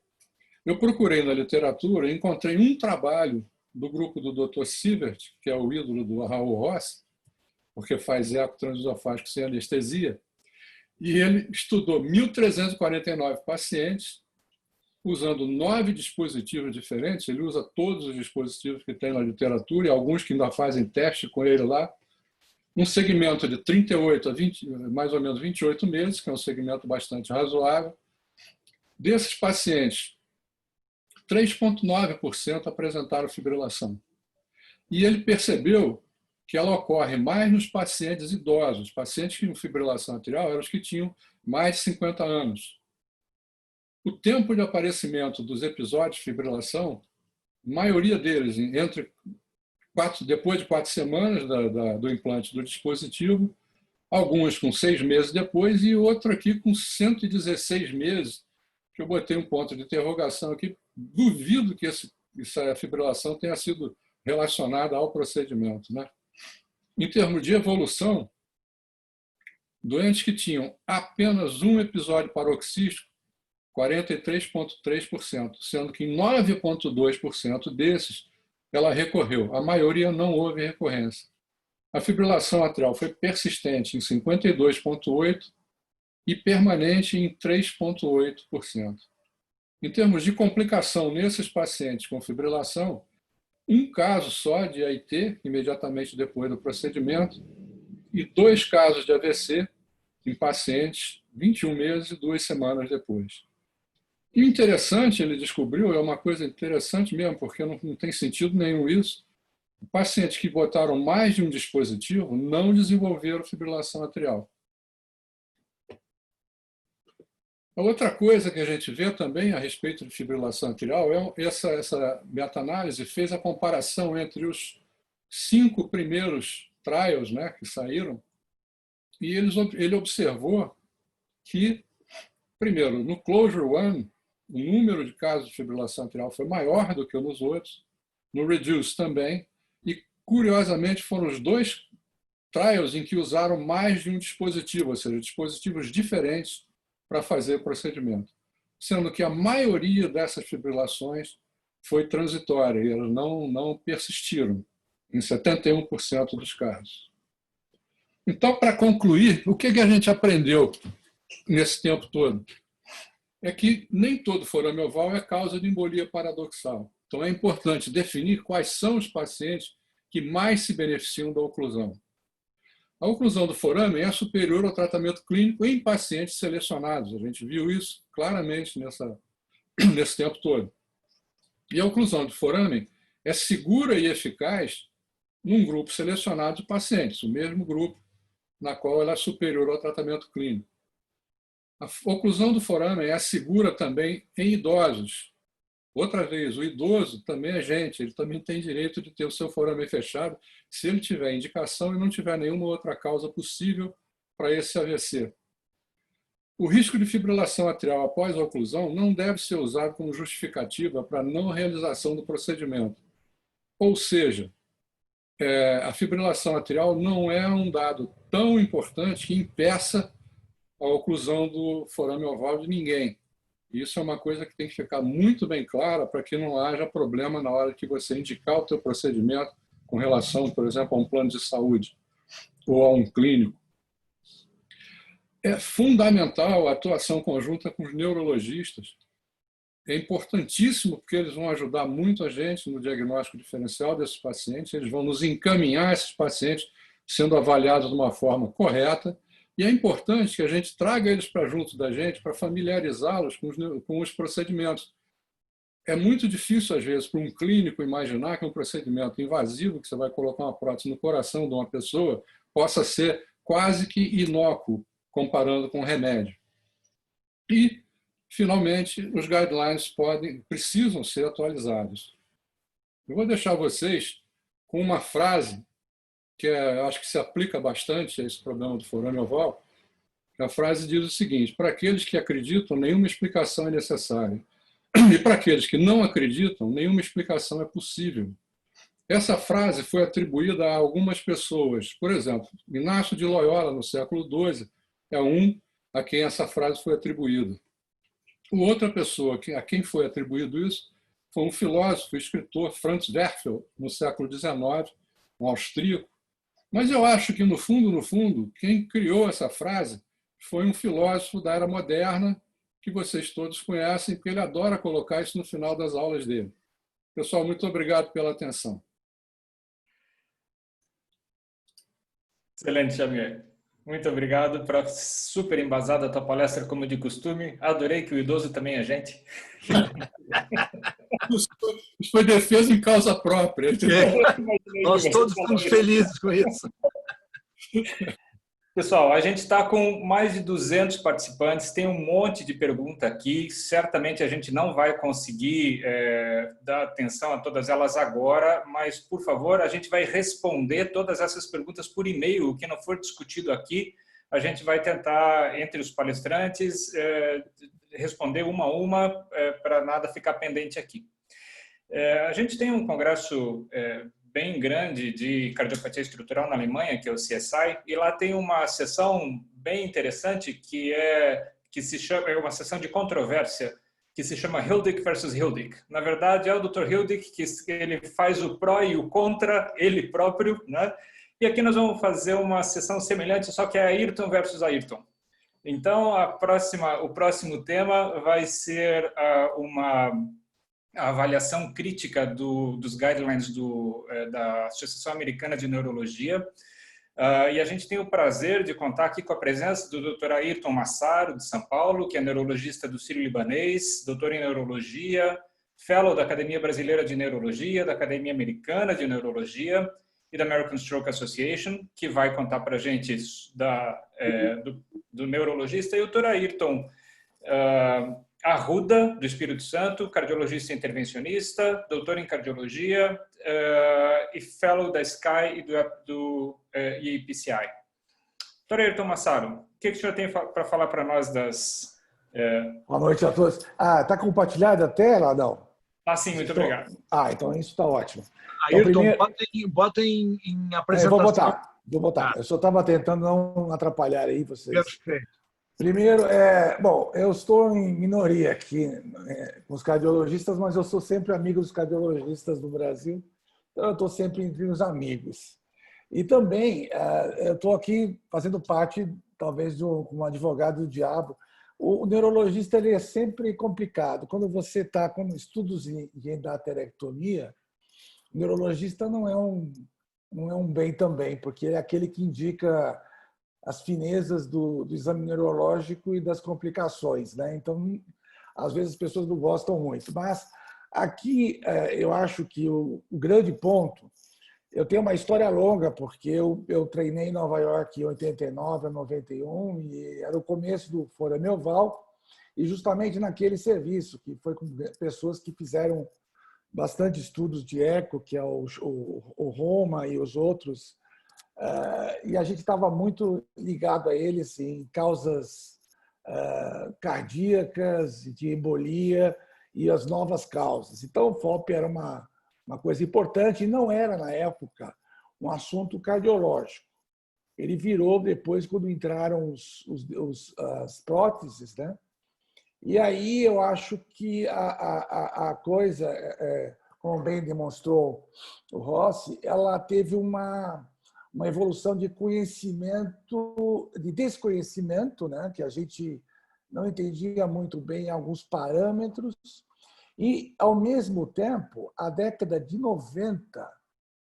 D: Eu procurei na literatura e encontrei um trabalho do grupo do Dr. Sievert, que é o ídolo do Raul Rossi, porque faz eco transesofágico sem anestesia, e ele estudou 1.349 pacientes, usando 9 dispositivos diferentes. Ele usa todos os dispositivos que tem na literatura e alguns que ainda fazem teste com ele lá. Um segmento de 38 a 20, mais ou menos 28 meses, que é um segmento bastante razoável. Desses pacientes, 3,9% apresentaram fibrilação. E ele percebeu que ela ocorre mais nos pacientes idosos. Pacientes que tinham fibrilação atrial eram os que tinham mais de 50 anos. O tempo de aparecimento dos episódios de fibrilação, a maioria deles depois de 4 semanas do implante do dispositivo, alguns com 6 meses depois e outro aqui com 116 meses, que eu botei um ponto de interrogação aqui. Duvido que essa fibrilação tenha sido relacionada ao procedimento, né? Em termos de evolução, Doentes que tinham apenas um episódio paroxístico, 43,3%, sendo que em 9,2% desses ela recorreu. A maioria não houve recorrência. A fibrilação atrial foi persistente em 52,8% e permanente em 3,8%. Em termos de complicação nesses pacientes com fibrilação, um caso só de AIT, imediatamente depois do procedimento, e 2 casos de AVC em pacientes 21 meses e 2 semanas depois. E o interessante, ele descobriu, é uma coisa interessante mesmo, porque não tem sentido nenhum isso, pacientes que botaram mais de um dispositivo não desenvolveram fibrilação atrial. A outra coisa que a gente vê também a respeito de fibrilação atrial é essa meta-análise fez a comparação entre os 5 primeiros trials, né, que saíram, e ele observou que, primeiro, no Closure One, o número de casos de fibrilação atrial foi maior do que nos outros, no Reduce também, e, curiosamente, foram os 2 trials em que usaram mais de um dispositivo, ou seja, dispositivos diferentes para fazer o procedimento, sendo que a maioria dessas fibrilações foi transitória e elas não persistiram, em 71% dos casos. Então, para concluir, o que a gente aprendeu nesse tempo todo? É que nem todo forame oval é causa de embolia paradoxal. Então, é importante definir quais são os pacientes que mais se beneficiam da oclusão. A oclusão do forame é superior ao tratamento clínico em pacientes selecionados. A gente viu isso claramente nesse tempo todo. E a oclusão do forame é segura e eficaz num grupo selecionado de pacientes, o mesmo grupo na qual ela é superior ao tratamento clínico. A oclusão do forame é segura também em idosos. Outra vez, o idoso também é gente, ele também tem direito de ter o seu forame fechado se ele tiver indicação e não tiver nenhuma outra causa possível para esse AVC. O risco de fibrilação atrial após a oclusão não deve ser usado como justificativa para a não realização do procedimento. Ou seja, a fibrilação atrial não é um dado tão importante que impeça a oclusão do forame oval de ninguém. Isso é uma coisa que tem que ficar muito bem clara para que não haja problema na hora que você indicar o teu procedimento com relação, por exemplo, a um plano de saúde ou a um clínico. É fundamental a atuação conjunta com os neurologistas. É importantíssimo porque eles vão ajudar muito a gente no diagnóstico diferencial desses pacientes, eles vão nos encaminhar esses pacientes sendo avaliados de uma forma correta. E é importante que a gente traga eles para junto da gente para familiarizá-los com os procedimentos. É muito difícil, às vezes, para um clínico imaginar que um procedimento invasivo, que você vai colocar uma prótese no coração de uma pessoa, possa ser quase que inócuo, comparando com remédio. E, finalmente, os guidelines precisam ser atualizados. Eu vou deixar vocês com uma frase que acho que se aplica bastante a esse problema do forame oval. A frase diz o seguinte: para aqueles que acreditam, nenhuma explicação é necessária. E para aqueles que não acreditam, nenhuma explicação é possível. Essa frase foi atribuída a algumas pessoas. Por exemplo, Inácio de Loyola, no século XII, é um a quem essa frase foi atribuída. Outra pessoa a quem foi atribuído isso foi um filósofo e escritor, Franz Werfel, no século XIX, um austríaco. Mas eu acho que, no fundo, quem criou essa frase foi um filósofo da era moderna, que vocês todos conhecem, porque ele adora colocar isso no final das aulas dele. Pessoal, muito obrigado pela atenção.
B: Excelente, Xavier. Muito obrigado. Super embasada a tua palestra, como de costume. Adorei que o idoso também é gente.
D: Isso foi defesa em causa própria.
A: Nós todos estamos felizes com isso.
B: Pessoal, a gente está com mais de 200 participantes, tem um monte de pergunta aqui. Certamente a gente não vai conseguir dar atenção a todas elas agora, mas, por favor, a gente vai responder todas essas perguntas por e-mail. O que não for discutido aqui, a gente vai tentar, entre os palestrantes, responder uma a uma, para nada ficar pendente aqui. A gente tem um congresso bem grande de cardiopatia estrutural na Alemanha, que é o CSI, e lá tem uma sessão bem interessante que se chama, é uma sessão de controvérsia que se chama Hildig versus Hildig. Na verdade, é o Dr. Hildig que ele faz o pró e o contra ele próprio, né? E aqui nós vamos fazer uma sessão semelhante, só que é Ayrton versus Ayrton. Então, o próximo tema vai ser uma avaliação crítica dos guidelines da Associação Americana de Neurologia. E a gente tem o prazer de contar aqui com a presença do Dr. Ayrton Massaro, de São Paulo, que é neurologista do Sírio-Libanês, doutor em neurologia, fellow da Academia Brasileira de Neurologia, da Academia Americana de Neurologia e da American Stroke Association, que vai contar para a gente do neurologista, e o Dr. Ayrton Arruda, do Espírito Santo, cardiologista intervencionista, doutor em cardiologia e fellow da SCAI e do IPCI. Dr. Ayrton Massaro, o que o senhor tem para falar para nós das...
F: Boa noite a todos. Está compartilhada a tela, não?
B: Sim, muito obrigado.
F: Então isso está ótimo.
A: Ayrton,
F: primeiro...
A: bota em apresentação.
F: Vou botar. Eu só estava tentando não atrapalhar aí vocês.
A: Perfeito.
F: Primeiro, eu estou em minoria aqui com os cardiologistas, mas eu sou sempre amigo dos cardiologistas do Brasil, então eu estou sempre entre os amigos. E também eu estou aqui fazendo parte, talvez, de um advogado do diabo. O neurologista ele é sempre complicado. Quando você está com estudos em endarterectomia, o neurologista não é um bem também, porque é aquele que indica as finezas do exame neurológico e das complicações, né? Então, às vezes as pessoas não gostam muito. Mas aqui eu acho que o grande ponto, eu tenho uma história longa, porque eu treinei em Nova York em 89 a 91, e era o começo do foramen oval, e justamente naquele serviço, que foi com pessoas que fizeram bastante estudos de eco, que é o Roma e os outros, e a gente estava muito ligado a eles em causas cardíacas, de embolia e as novas causas. Então, o FOP era uma coisa importante e não era, na época, um assunto cardiológico. Ele virou depois quando entraram as próteses, né? E aí eu acho que a coisa, como bem demonstrou o Rossi, ela teve uma evolução de conhecimento, de desconhecimento, né? Que a gente não entendia muito bem alguns parâmetros. E, ao mesmo tempo, a década de 90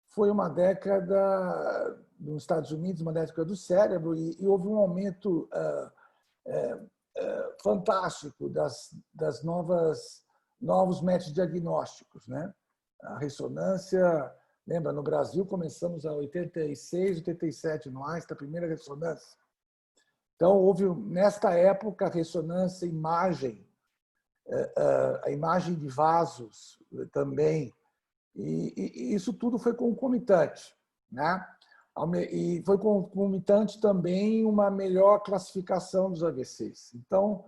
F: foi uma década nos Estados Unidos, uma década do cérebro, e houve um aumento fantástico das novos métodos diagnósticos, né? A ressonância, lembra, no Brasil começamos em 86, 87 no Einstein, a primeira ressonância. Então, houve, nesta época, a ressonância, a imagem de vasos também, e isso tudo foi concomitante, né? E foi concomitante também uma melhor classificação dos AVCs. Então,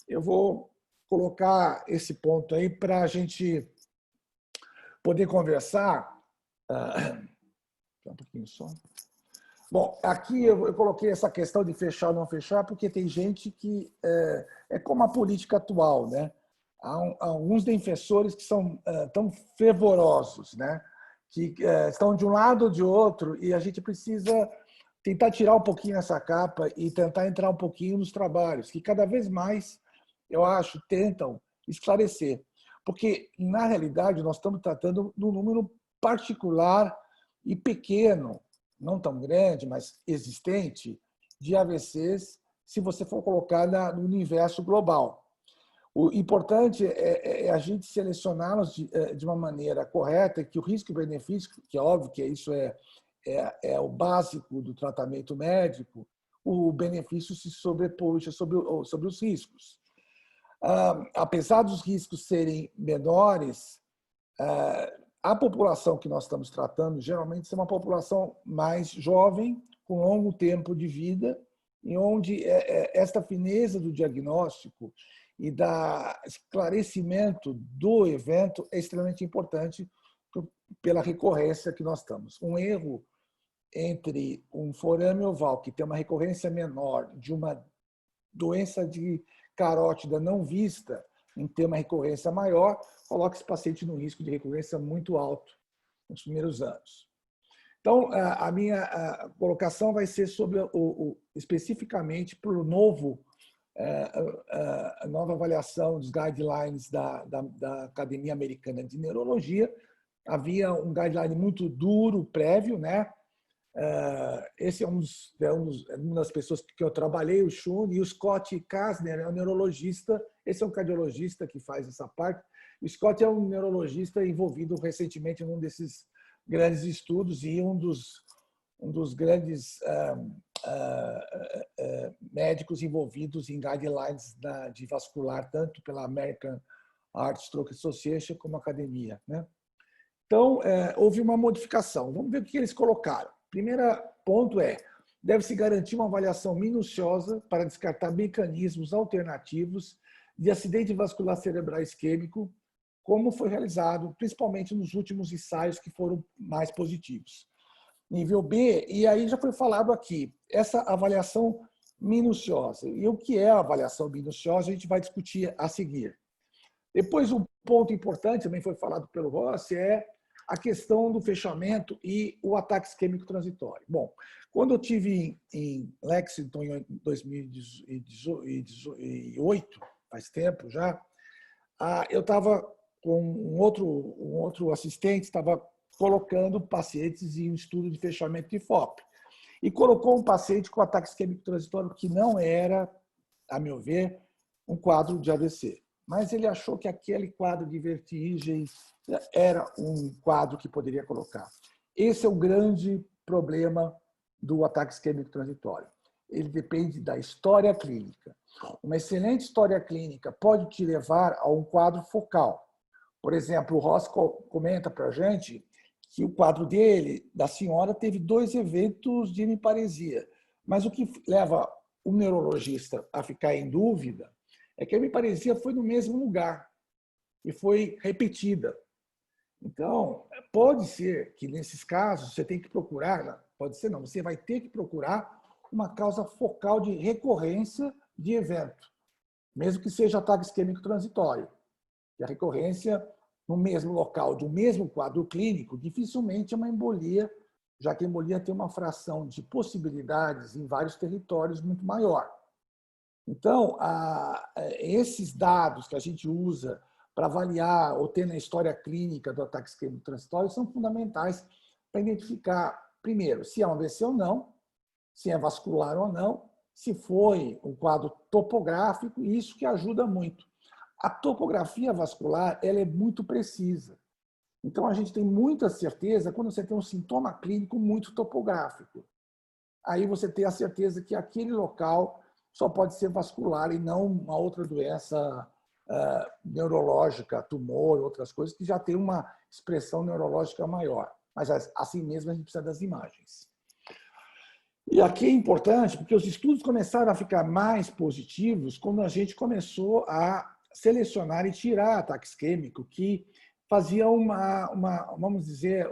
F: eu vou colocar esse ponto aí para a gente poder conversar. Um pouquinho só. Bom, aqui eu coloquei essa questão de fechar ou não fechar, porque tem gente que é como a política atual, né? Há alguns defensores que são tão fervorosos, né? Que estão de um lado ou de outro, e a gente precisa tentar tirar um pouquinho essa capa e tentar entrar um pouquinho nos trabalhos, que cada vez mais, eu acho, tentam esclarecer. Porque, na realidade, nós estamos tratando de um número particular e pequeno, não tão grande, mas existente, de AVCs, se você for colocar no universo global. O importante é a gente selecioná-los de uma maneira correta, que o risco e benefício, que é óbvio que isso é o básico do tratamento médico, o benefício se sobrepuja sobre os riscos. Apesar dos riscos serem menores, a população que nós estamos tratando geralmente é uma população mais jovem, com longo tempo de vida, e onde esta fineza do diagnóstico e da esclarecimento do evento é extremamente importante pela recorrência que nós estamos. Um erro entre um forame oval, que tem uma recorrência menor, de uma doença de carótida não vista, em ter uma recorrência maior, coloca esse paciente no risco de recorrência muito alto nos primeiros anos. Então, a minha colocação vai ser sobre especificamente para o a nova avaliação dos guidelines da Academia Americana de Neurologia. Havia um guideline muito duro, prévio, né? Esse é uma das pessoas que eu trabalhei, o Shun, e o Scott Kasner é um neurologista, esse é um cardiologista que faz essa parte. O Scott é um neurologista envolvido recentemente num desses grandes estudos e um dos grandes médicos envolvidos em guidelines de vascular, tanto pela American Heart Stroke Association como a academia, né? Então, houve uma modificação. Vamos ver o que eles colocaram. Primeiro ponto deve-se garantir uma avaliação minuciosa para descartar mecanismos alternativos de acidente vascular cerebral isquêmico, como foi realizado, principalmente nos últimos ensaios que foram mais positivos. Nível B, e aí já foi falado aqui, essa avaliação minuciosa. E o que é a avaliação minuciosa, a gente vai discutir a seguir. Depois, um ponto importante, também foi falado pelo Rossi, é a questão do fechamento e o ataque isquêmico transitório. Bom, quando eu tive em Lexington em 2018, faz tempo já, eu estava com um outro assistente, estava colocando pacientes em um estudo de fechamento de FOP. E colocou um paciente com ataque isquêmico transitório que não era, a meu ver, um quadro de AVC. Mas ele achou que aquele quadro de vertigem era um quadro que poderia colocar. Esse é o grande problema do ataque isquêmico transitório. Ele depende da história clínica. Uma excelente história clínica pode te levar a um quadro focal. Por exemplo, o Ross comenta para a gente que o quadro dele, da senhora, teve 2 eventos de hemiparesia. Mas o que leva o neurologista a ficar em dúvida é que a hemiparesia foi no mesmo lugar e foi repetida. Então, pode ser que nesses casos você tem que procurar, pode ser não, você vai ter que procurar uma causa focal de recorrência de evento, mesmo que seja ataque isquêmico transitório. E a recorrência no mesmo local, de um mesmo quadro clínico, dificilmente é uma embolia, já que a embolia tem uma fração de possibilidades em vários territórios muito maior. Então, esses dados que a gente usa para avaliar ou ter na história clínica do ataque isquêmico transitório são fundamentais para identificar, primeiro, se é um AVC ou não, se é vascular ou não, se foi um quadro topográfico, e isso que ajuda muito. A topografia vascular ela é muito precisa. Então, a gente tem muita certeza quando você tem um sintoma clínico muito topográfico. Aí você tem a certeza que aquele local só pode ser vascular e não uma outra doença neurológica, tumor, outras coisas, que já tem uma expressão neurológica maior. Mas, assim mesmo, a gente precisa das imagens. E aqui é importante, porque os estudos começaram a ficar mais positivos quando a gente começou a selecionar e tirar ataque isquêmico, que fazia vamos dizer,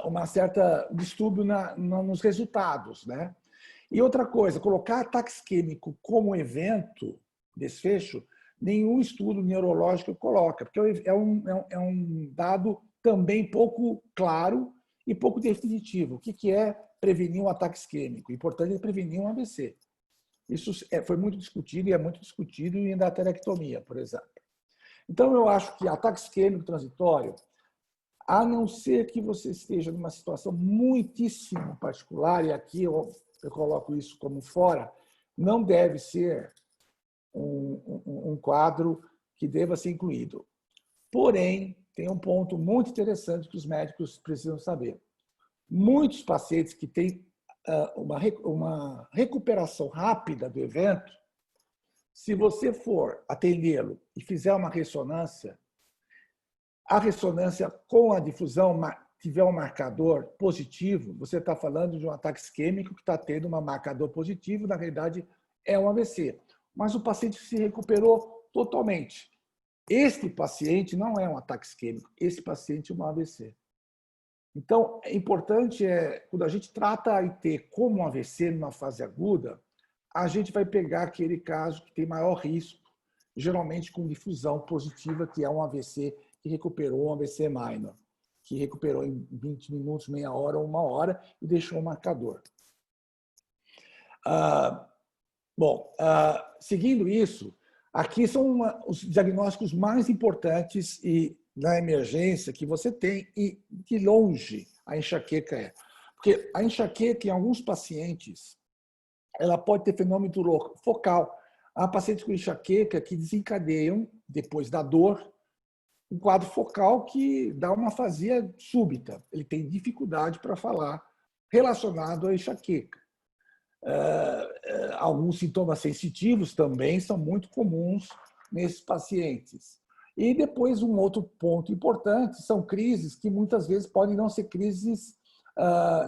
F: uma certa distúrbio nos resultados, né? E outra coisa, colocar ataque isquêmico como evento, desfecho, nenhum estudo neurológico coloca, porque é um dado também pouco claro e pouco definitivo. O que é prevenir um ataque isquêmico? O importante é prevenir um AVC. Isso foi muito discutido e é muito discutido em endarterectomia, por exemplo. Então, eu acho que ataque isquêmico transitório, a não ser que você esteja numa situação muitíssimo particular, e aqui eu coloco isso como fora, não deve ser um quadro que deva ser incluído. Porém, tem um ponto muito interessante que os médicos precisam saber. Muitos pacientes que têm uma recuperação rápida do evento, se você for atendê-lo e fizer uma ressonância, a ressonância com a difusão tiver um marcador positivo, você está falando de um ataque isquêmico que está tendo um marcador positivo, na realidade é um AVC. Mas o paciente se recuperou totalmente. Este paciente não é um ataque isquêmico, esse paciente é um AVC. Então, é importante, quando a gente trata a IT como um AVC numa fase aguda, a gente vai pegar aquele caso que tem maior risco, geralmente com difusão positiva, que é um AVC que recuperou um AVC minor, que recuperou em 20 minutos, meia hora ou 1 hora e deixou um marcador. Seguindo isso, aqui são os diagnósticos mais importantes na emergência que você tem e de longe a enxaqueca é. Porque a enxaqueca, em alguns pacientes, ela pode ter fenômeno focal. Há pacientes com enxaqueca que desencadeiam, depois da dor, um quadro focal que dá uma afasia súbita. Ele tem dificuldade para falar relacionado à enxaqueca. Alguns sintomas sensitivos também são muito comuns nesses pacientes. E depois, um outro ponto importante são crises que muitas vezes podem não ser crises,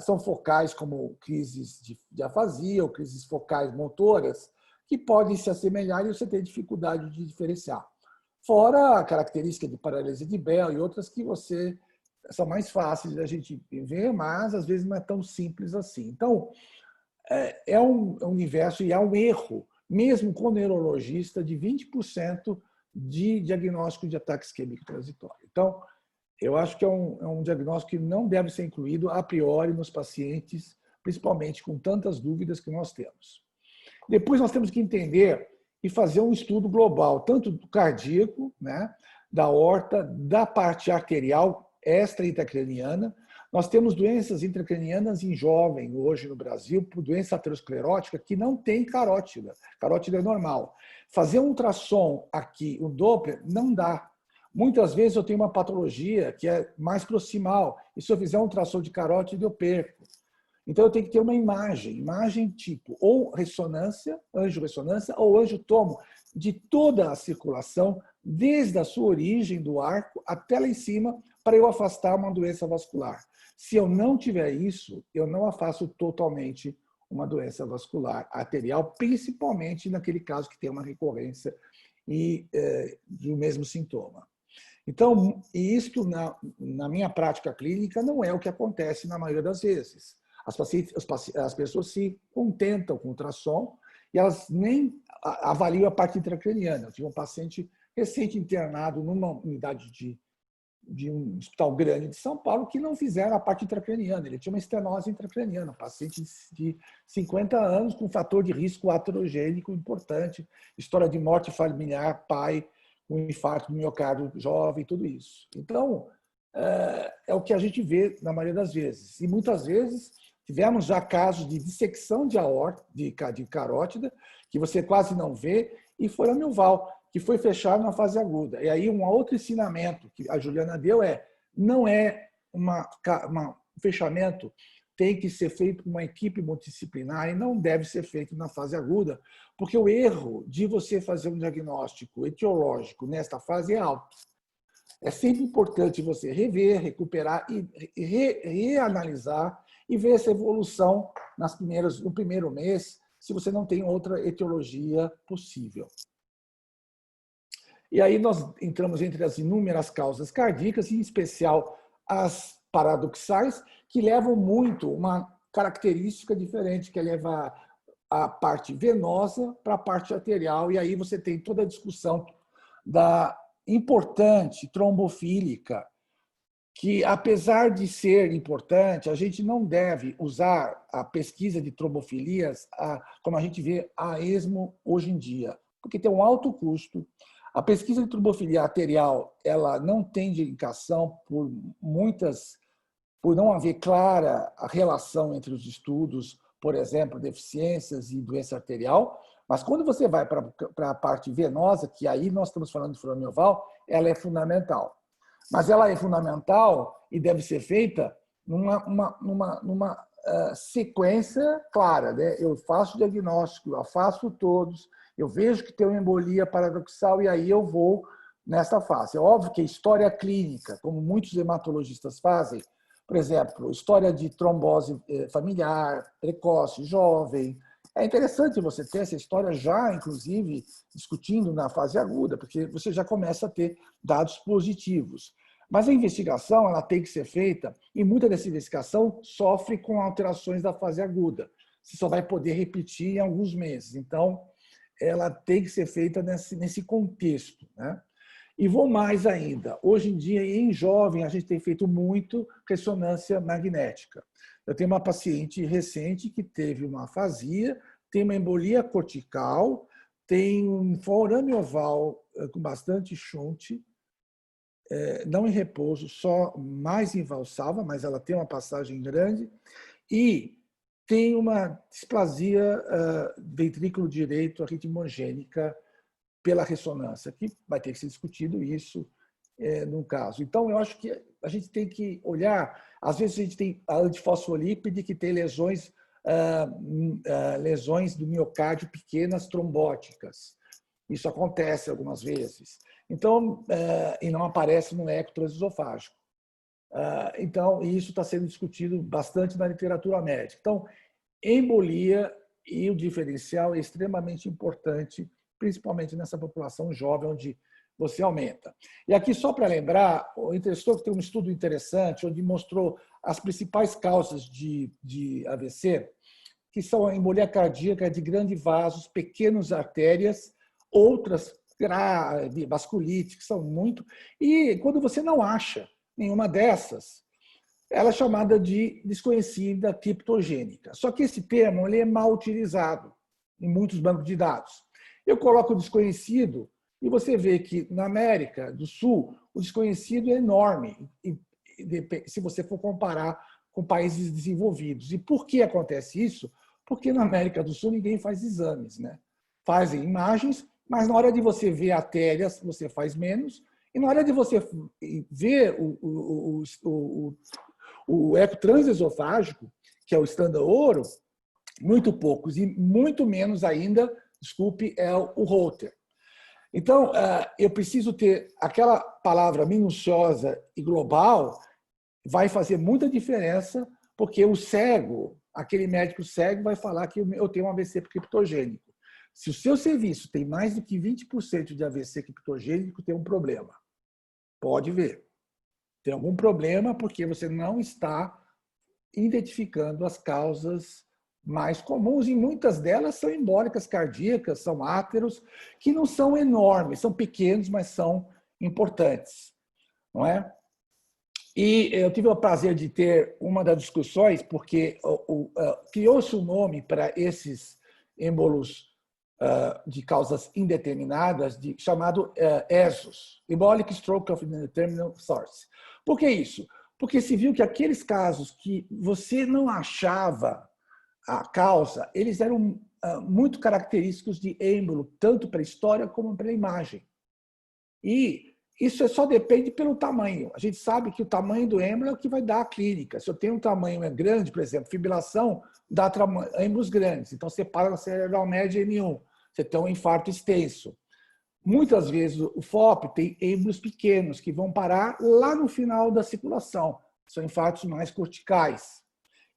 F: são focais, como crises de afasia ou crises focais motoras, que podem se assemelhar e você tem dificuldade de diferenciar. Fora a característica de paralisia de Bell e outras que são mais fáceis da gente ver, mas às vezes não é tão simples assim. Então, é um universo e há um erro, mesmo com o neurologista, de 20% de diagnóstico de ataque isquêmico transitório. Então, eu acho que é um diagnóstico que não deve ser incluído a priori nos pacientes, principalmente com tantas dúvidas que nós temos. Depois nós temos que entender e fazer um estudo global, tanto do cardíaco, né, da aorta, da parte arterial extra-intracraniana. Nós temos doenças intracranianas em jovem, hoje no Brasil, por doença aterosclerótica, que não tem carótida. Carótida é normal. Fazer um ultrassom aqui, o Doppler, não dá. Muitas vezes eu tenho uma patologia que é mais proximal, e se eu fizer um ultrassom de carótida, eu perco. Então, eu tenho que ter uma imagem tipo ou ressonância, angiorressonância, ou angiotomo, de toda a circulação, desde a sua origem do arco até lá em cima, para eu afastar uma doença vascular. Se eu não tiver isso, eu não afasto totalmente uma doença vascular arterial, principalmente naquele caso que tem uma recorrência do mesmo sintoma. Então, isto na minha prática clínica não é o que acontece na maioria das vezes. As pessoas se contentam com o ultrassom e elas nem avaliam a parte intracraniana. Eu tive um paciente recente internado numa unidade de um hospital grande de São Paulo que não fizeram a parte intracraniana. Ele tinha uma estenose intracraniana, um paciente de 50 anos com fator de risco aterogênico importante, história de morte familiar, pai com infarto do miocárdio jovem, tudo isso. Então, é o que a gente vê na maioria das vezes. E muitas vezes tivemos já casos de dissecção de aorta, de carótida, que você quase não vê, e foraminal, que foi fechado na fase aguda. E aí um outro ensinamento que a Juliana deu não é um fechamento, tem que ser feito por uma equipe multidisciplinar e não deve ser feito na fase aguda, porque o erro de você fazer um diagnóstico etiológico nesta fase é alto. É sempre importante você rever, recuperar e reanalisar e ver essa evolução no primeiro mês, se você não tem outra etiologia possível. E aí nós entramos entre as inúmeras causas cardíacas, em especial as paradoxais, que levam muito uma característica diferente, que é levar a parte venosa para a parte arterial, e aí você tem toda a discussão da importante trombofílica, que, apesar de ser importante, a gente não deve usar a pesquisa de trombofilias como a gente vê a ESMO hoje em dia, porque tem um alto custo. A pesquisa de trombofilia arterial ela não tem indicação por não haver clara a relação entre os estudos, por exemplo, deficiências e doença arterial, mas quando você vai para a parte venosa, que aí nós estamos falando de foramen oval, ela é fundamental. Mas ela é fundamental e deve ser feita numa sequência clara, né? Eu faço o diagnóstico, eu faço todos, eu vejo que tem uma embolia paradoxal e aí eu vou nessa fase. É óbvio que a história clínica, como muitos hematologistas fazem, por exemplo, história de trombose familiar, precoce, jovem, é interessante você ter essa história já, inclusive, discutindo na fase aguda, porque você já começa a ter dados positivos. Mas a investigação ela tem que ser feita, e muita dessa investigação sofre com alterações da fase aguda. Você só vai poder repetir em alguns meses. Então, ela tem que ser feita nesse contexto, né? E vou mais ainda. Hoje em dia, em jovem, a gente tem feito muito ressonância magnética. Eu tenho uma paciente recente que teve uma afasia, tem uma embolia cortical, tem um forame oval com bastante shunt, não em repouso, só mais em Valsalva, mas ela tem uma passagem grande, e tem uma displasia ventrículo direito arritmogênica pela ressonância, que vai ter que ser discutido isso num caso. Então, eu acho que a gente tem que olhar, às vezes a gente tem a antifosfolípide que tem lesões do miocárdio pequenas trombóticas. Isso acontece algumas vezes. Então, e não aparece no eco transesofágico. Então, isso está sendo discutido bastante na literatura médica. Então, embolia e o diferencial é extremamente importante, principalmente nessa população jovem, onde você aumenta. E aqui, só para lembrar, o Interstock tem um estudo interessante, onde mostrou as principais causas de AVC, que são a embolia cardíaca de grandes vasos, pequenas artérias, outras vasculites, que são muito... E quando você não acha nenhuma dessas, ela é chamada de desconhecida criptogênica. Só que esse termo ele é mal utilizado em muitos bancos de dados. Eu coloco o desconhecido e você vê que na América do Sul o desconhecido é enorme, se você for comparar com países desenvolvidos. E por que acontece isso? Porque na América do Sul ninguém faz exames, né? Fazem imagens, mas na hora de você ver artérias, você faz menos, e na hora de você ver o eco transesofágico, que é o standard ouro, muito poucos, e muito menos ainda, desculpe, é o Holter. Então, eu preciso ter aquela palavra minuciosa e global, vai fazer muita diferença, porque o cego, aquele médico cego, vai falar que eu tenho um AVC criptogênico. Se o seu serviço tem mais do que 20% de AVC criptogênico, tem um problema. Pode ver. Tem algum problema porque você não está identificando as causas mais comuns, e muitas delas são embólicas cardíacas, são áteros, que não são enormes, são pequenos, mas são importantes, não é? E eu tive o prazer de ter uma das discussões, porque criou-se um nome para esses êmbolos de causas indeterminadas, chamado ESOS, Embolic Stroke of Indeterminate Source. Por que isso? Porque se viu que aqueles casos que você não achava a causa, eles eram muito característicos de êmbolo, tanto para a história como para a imagem. E isso só depende pelo tamanho. A gente sabe que o tamanho do êmbolo é o que vai dar a clínica. Se eu tenho um tamanho grande, por exemplo, fibrilação, dá êmbolos grandes. Então, você para na cerebral média M1, você tem um infarto extenso. Muitas vezes o FOP tem êmbolos pequenos que vão parar lá no final da circulação. São infartos mais corticais.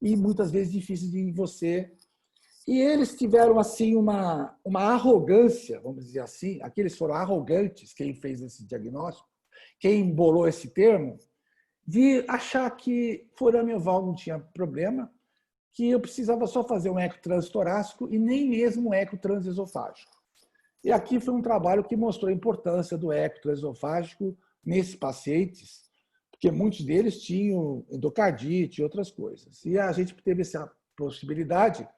F: E muitas vezes difíceis de você. E eles tiveram assim uma arrogância, vamos dizer assim, aqueles foram arrogantes, quem fez esse diagnóstico, quem embolou esse termo, de achar que forame oval não tinha problema, que eu precisava só fazer um eco transtorácico e nem mesmo um eco transesofágico. E aqui foi um trabalho que mostrou a importância do eco transesofágico nesses pacientes, porque muitos deles tinham endocardite e outras coisas. E a gente teve essa possibilidade.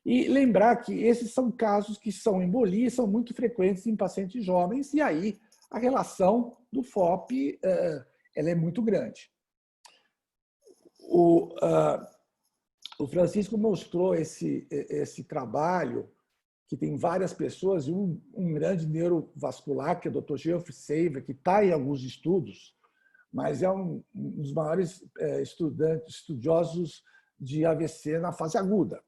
F: E lembrar que esses são casos que são embolia, são muito frequentes em pacientes jovens, e aí a relação do FOP ela é muito grande. O Francisco mostrou esse trabalho, que tem várias pessoas, e um grande neurovascular, que é o Dr. Geoffrey Saver, que está em alguns estudos, mas é um dos maiores estudiosos de AVC na fase aguda.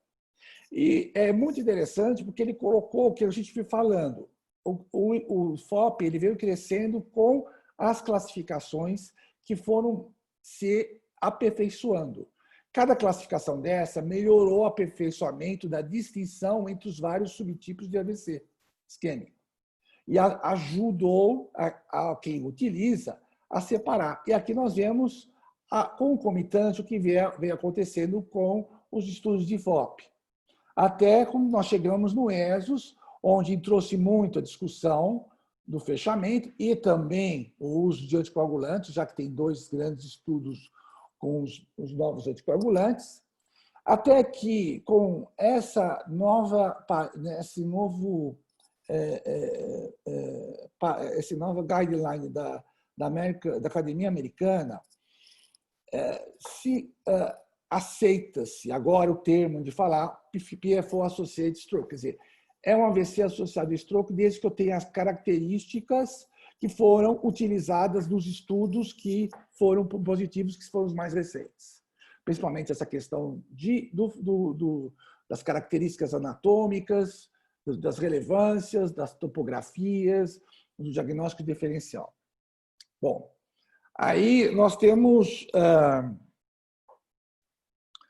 F: E é muito interessante porque ele colocou o que a gente foi falando. O FOP ele veio crescendo com as classificações que foram se aperfeiçoando. Cada classificação dessa melhorou o aperfeiçoamento da distinção entre os vários subtipos de AVC isquêmico. E ajudou a quem utiliza a separar. E aqui nós vemos a concomitante o que vem acontecendo com os estudos de FOP. Até como nós chegamos no ESUS, onde trouxe muito a discussão do fechamento e também o uso de anticoagulantes, já que tem 2 grandes estudos com os novos anticoagulantes, até que com esse nova guideline da Academia Americana, aceita-se agora o termo de falar PFO Associated Stroke, quer dizer, é um AVC associado a stroke desde que eu tenha as características que foram utilizadas nos estudos que foram positivos, que foram os mais recentes. Principalmente essa questão das características anatômicas, das relevâncias, das topografias, do diagnóstico diferencial. Bom, aí nós temos...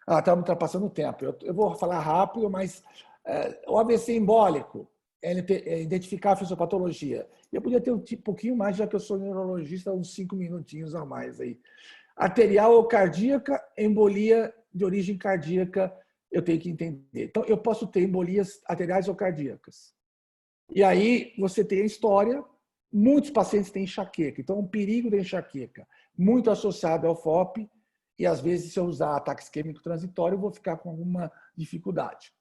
F: estamos ultrapassando o tempo. Eu vou falar rápido, mas o AVC embólico é identificar a fisiopatologia. Eu podia ter um pouquinho mais, já que eu sou neurologista, uns 5 minutinhos a mais aí. Arterial ou cardíaca, embolia de origem cardíaca, eu tenho que entender. Então, eu posso ter embolias arteriais ou cardíacas. E aí, você tem a história, muitos pacientes têm enxaqueca. Então, um perigo da enxaqueca, muito associado ao FOP, e às vezes, se eu usar ataque isquêmico transitório, eu vou ficar com alguma dificuldade.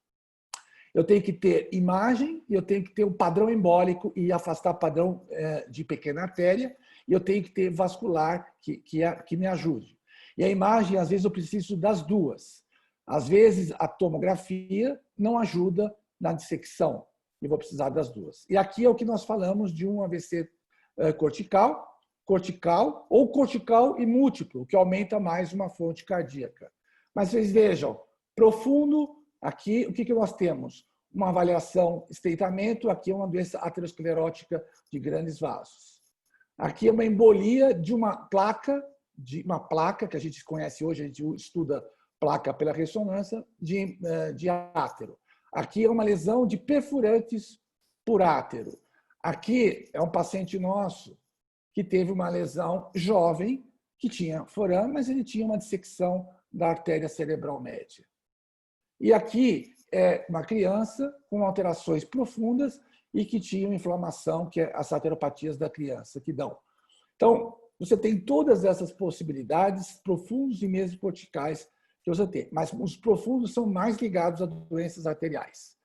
F: Eu tenho que ter imagem, e eu tenho que ter um padrão embólico e afastar padrão de pequena artéria, e eu tenho que ter vascular que me ajude. E a imagem, às vezes, eu preciso das duas. Às vezes, a tomografia não ajuda na dissecção, e vou precisar das duas. E aqui é o que nós falamos de um AVC cortical ou cortical e múltiplo, o que aumenta mais uma fonte cardíaca. Mas vocês vejam, profundo, aqui o que nós temos? Uma avaliação estreitamento, aqui é uma doença aterosclerótica de grandes vasos. Aqui é uma embolia de uma placa que a gente conhece hoje, a gente estuda placa pela ressonância, de átero. Aqui é uma lesão de perfurantes por átero. Aqui é um paciente nosso que teve uma lesão jovem, que tinha forame, mas ele tinha uma dissecção da artéria cerebral média. E aqui é uma criança com alterações profundas e que tinha inflamação, que é as arteriopatias da criança que dão. Então, você tem todas essas possibilidades, profundos e mesmo corticais, que você tem. Mas os profundos são mais ligados a doenças arteriais.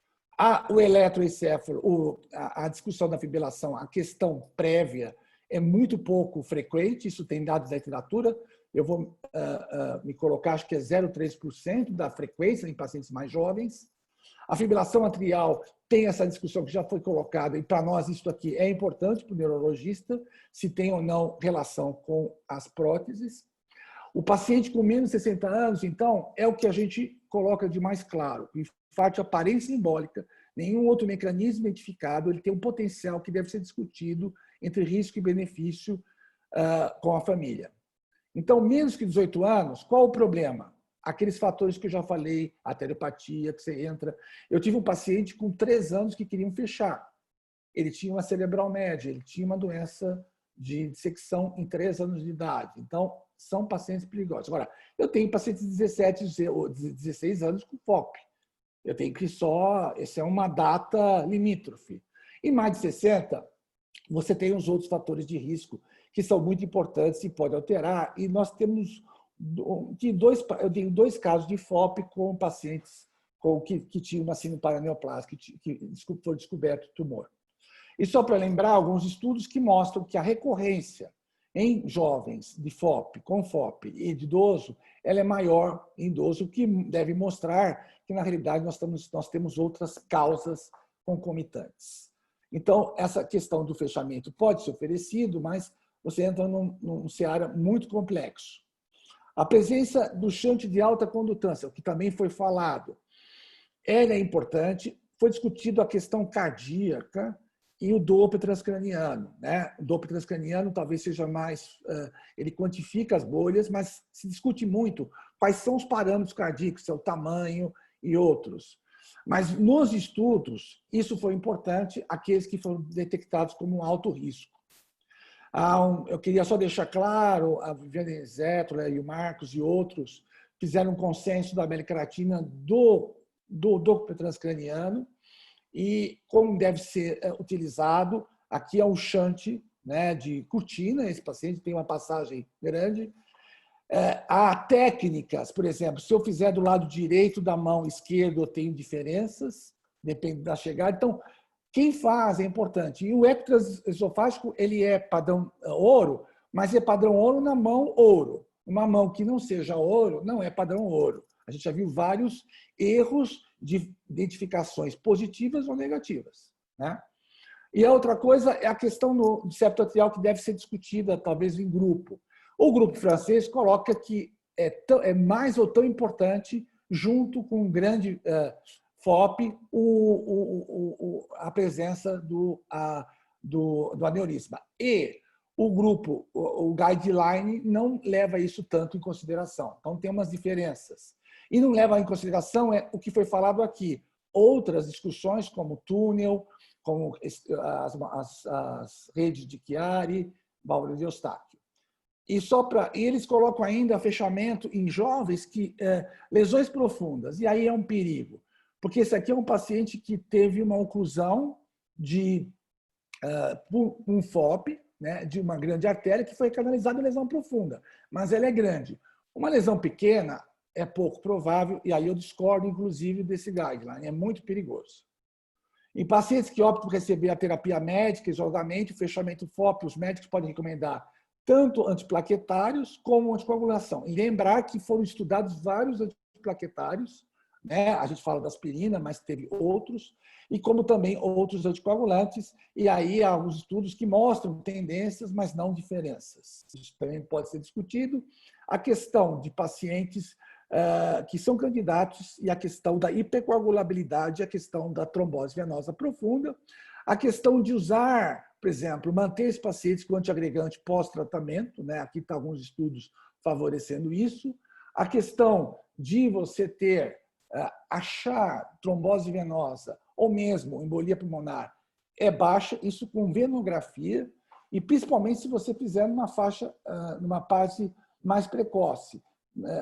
F: O eletroencefalo, a discussão da fibrilação, a questão prévia é muito pouco frequente, isso tem dados da literatura. Eu vou me colocar, acho que é 0,3% da frequência em pacientes mais jovens. A fibrilação atrial tem essa discussão que já foi colocada, e para nós isso aqui é importante para o neurologista, se tem ou não relação com as próteses. O paciente com menos de 60 anos, então, é o que a gente coloca de mais claro. O infarto de aparência embólica, nenhum outro mecanismo identificado, ele tem um potencial que deve ser discutido entre risco e benefício com a família. Então, menos que 18 anos, qual o problema? Aqueles fatores que eu já falei, arteriopatia, que você entra. Eu tive um paciente com 3 anos que queriam fechar. Ele tinha uma cerebral média, ele tinha uma doença de dissecção em 3 anos de idade. Então, são pacientes perigosos. Agora, eu tenho pacientes de 17 ou 16 anos com FOP. Eu tenho que essa é uma data limítrofe. Em mais de 60, você tem os outros fatores de risco que são muito importantes e podem alterar. E nós temos eu tenho 2 casos de FOP com pacientes que tinham uma síndrome paraneoplásica, que foi descoberto tumor. E só para lembrar, alguns estudos que mostram que a recorrência em jovens de FOP, com FOP e de idoso, ela é maior em idoso, o que deve mostrar que, na realidade, nós temos outras causas concomitantes. Então, essa questão do fechamento pode ser oferecido, mas você entra num cenário muito complexo. A presença do shunt de alta condutância, o que também foi falado, ela é importante. Foi discutido a questão cardíaca e o Doppler transcraniano, né? O Doppler transcraniano talvez seja mais... ele quantifica as bolhas, mas se discute muito quais são os parâmetros cardíacos, seu tamanho e outros. Mas nos estudos, isso foi importante, aqueles que foram detectados como alto risco. Eu queria só deixar claro, a Viviane Zétola e o Marcos e outros fizeram um consenso da América Latina do doplo transcraniano e como deve ser utilizado. Aqui é um shunt, né, de cortina, esse paciente tem uma passagem grande. Há técnicas, por exemplo, se eu fizer do lado direito da mão esquerda, eu tenho diferenças, depende da chegada. Então, quem faz é importante. E o eco transesofágico, ele é padrão ouro, mas é padrão ouro na mão ouro. Uma mão que não seja ouro não é padrão ouro. A gente já viu vários erros de identificações positivas ou negativas, né? E a outra coisa é a questão do septo atrial, que deve ser discutida, talvez, em grupo. O grupo francês coloca que é mais ou tão importante, junto com um grande FOP, a presença do aneurisma. E o grupo, o guideline, não leva isso tanto em consideração. Então, tem umas diferenças. E não leva em consideração o que foi falado aqui. Outras discussões, como túnel, como as redes de Chiari, válvula de Eustáquio. E eles colocam ainda fechamento em jovens lesões profundas. E aí é um perigo, porque esse aqui é um paciente que teve uma oclusão de um FOP, né, de uma grande artéria que foi canalizada em lesão profunda, mas ela é grande. Uma lesão pequena é pouco provável, e aí eu discordo, inclusive, desse guideline, é muito perigoso. Em pacientes que optam por receber a terapia médica, isolamento, fechamento FOP, os médicos podem recomendar tanto antiplaquetários como anticoagulação. E lembrar que foram estudados vários antiplaquetários, né? A gente fala da aspirina, mas teve outros, e como também outros anticoagulantes, e aí há alguns estudos que mostram tendências, mas não diferenças. Isso também pode ser discutido. A questão de pacientes que são candidatos e a questão da hipercoagulabilidade, a questão da trombose venosa profunda, a questão de usar, por exemplo, manter esses pacientes com antiagregante pós-tratamento, né? Aqui estão alguns estudos favorecendo isso, a questão de você achar trombose venosa ou mesmo embolia pulmonar é baixa, isso com venografia, e principalmente se você fizer numa fase mais precoce.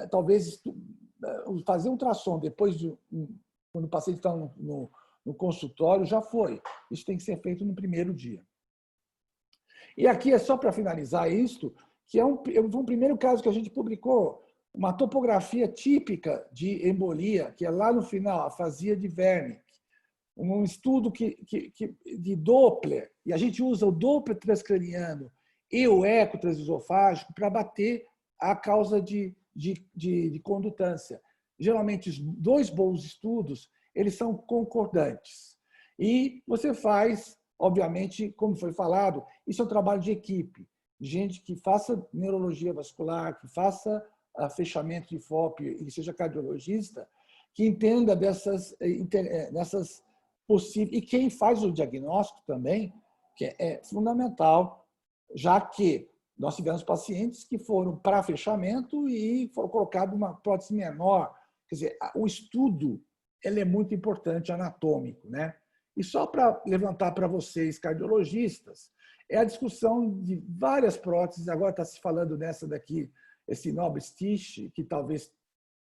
F: Talvez fazer um ultrassom depois quando o paciente está no consultório já foi. Isso tem que ser feito no primeiro dia. E aqui é só para finalizar isto, que um primeiro caso que a gente publicou, uma topografia típica de embolia, que é lá no final, a afasia de Wernicke. Um estudo de Doppler, e a gente usa o Doppler transcraniano e o eco transesofágico para bater a causa de condutância. Geralmente, os dois bons estudos, eles são concordantes. E você faz, obviamente, como foi falado, isso é um trabalho de equipe. Gente que faça neurologia vascular, que faça fechamento de FOP e seja cardiologista, que entenda dessas possíveis. E quem faz o diagnóstico também, que é fundamental, já que nós tivemos pacientes que foram para fechamento e foram colocados uma prótese menor. Quer dizer, o estudo ele é muito importante, anatômico, né? E só para levantar para vocês, cardiologistas, é a discussão de várias próteses. Agora está se falando nessa daqui, esse Nobre Stitch, que talvez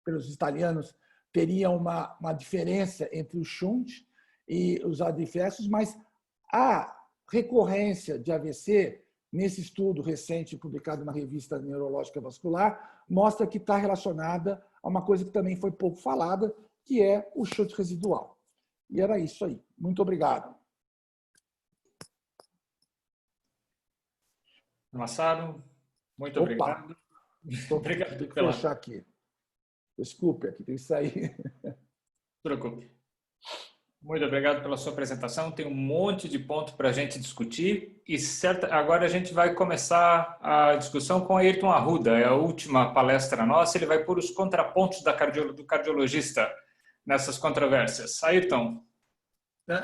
F: pelos italianos teria uma diferença entre o shunt e os adversos, mas a recorrência de AVC, nesse estudo recente publicado na revista Neurológica Vascular, mostra que está relacionada a uma coisa que também foi pouco falada, que é o shunt residual. E era isso aí. Muito obrigado.
B: Massaro, muito obrigado.
F: Obrigado. Tem que fechar aqui. Desculpe, aqui tem que sair.
B: Preocupe. Muito obrigado pela sua apresentação. Tem um monte de ponto para a gente discutir e agora a gente vai começar a discussão com Ayrton Arruda. É a última palestra nossa. Ele vai pôr os contrapontos do cardiologista nessas controvérsias. Ayrton.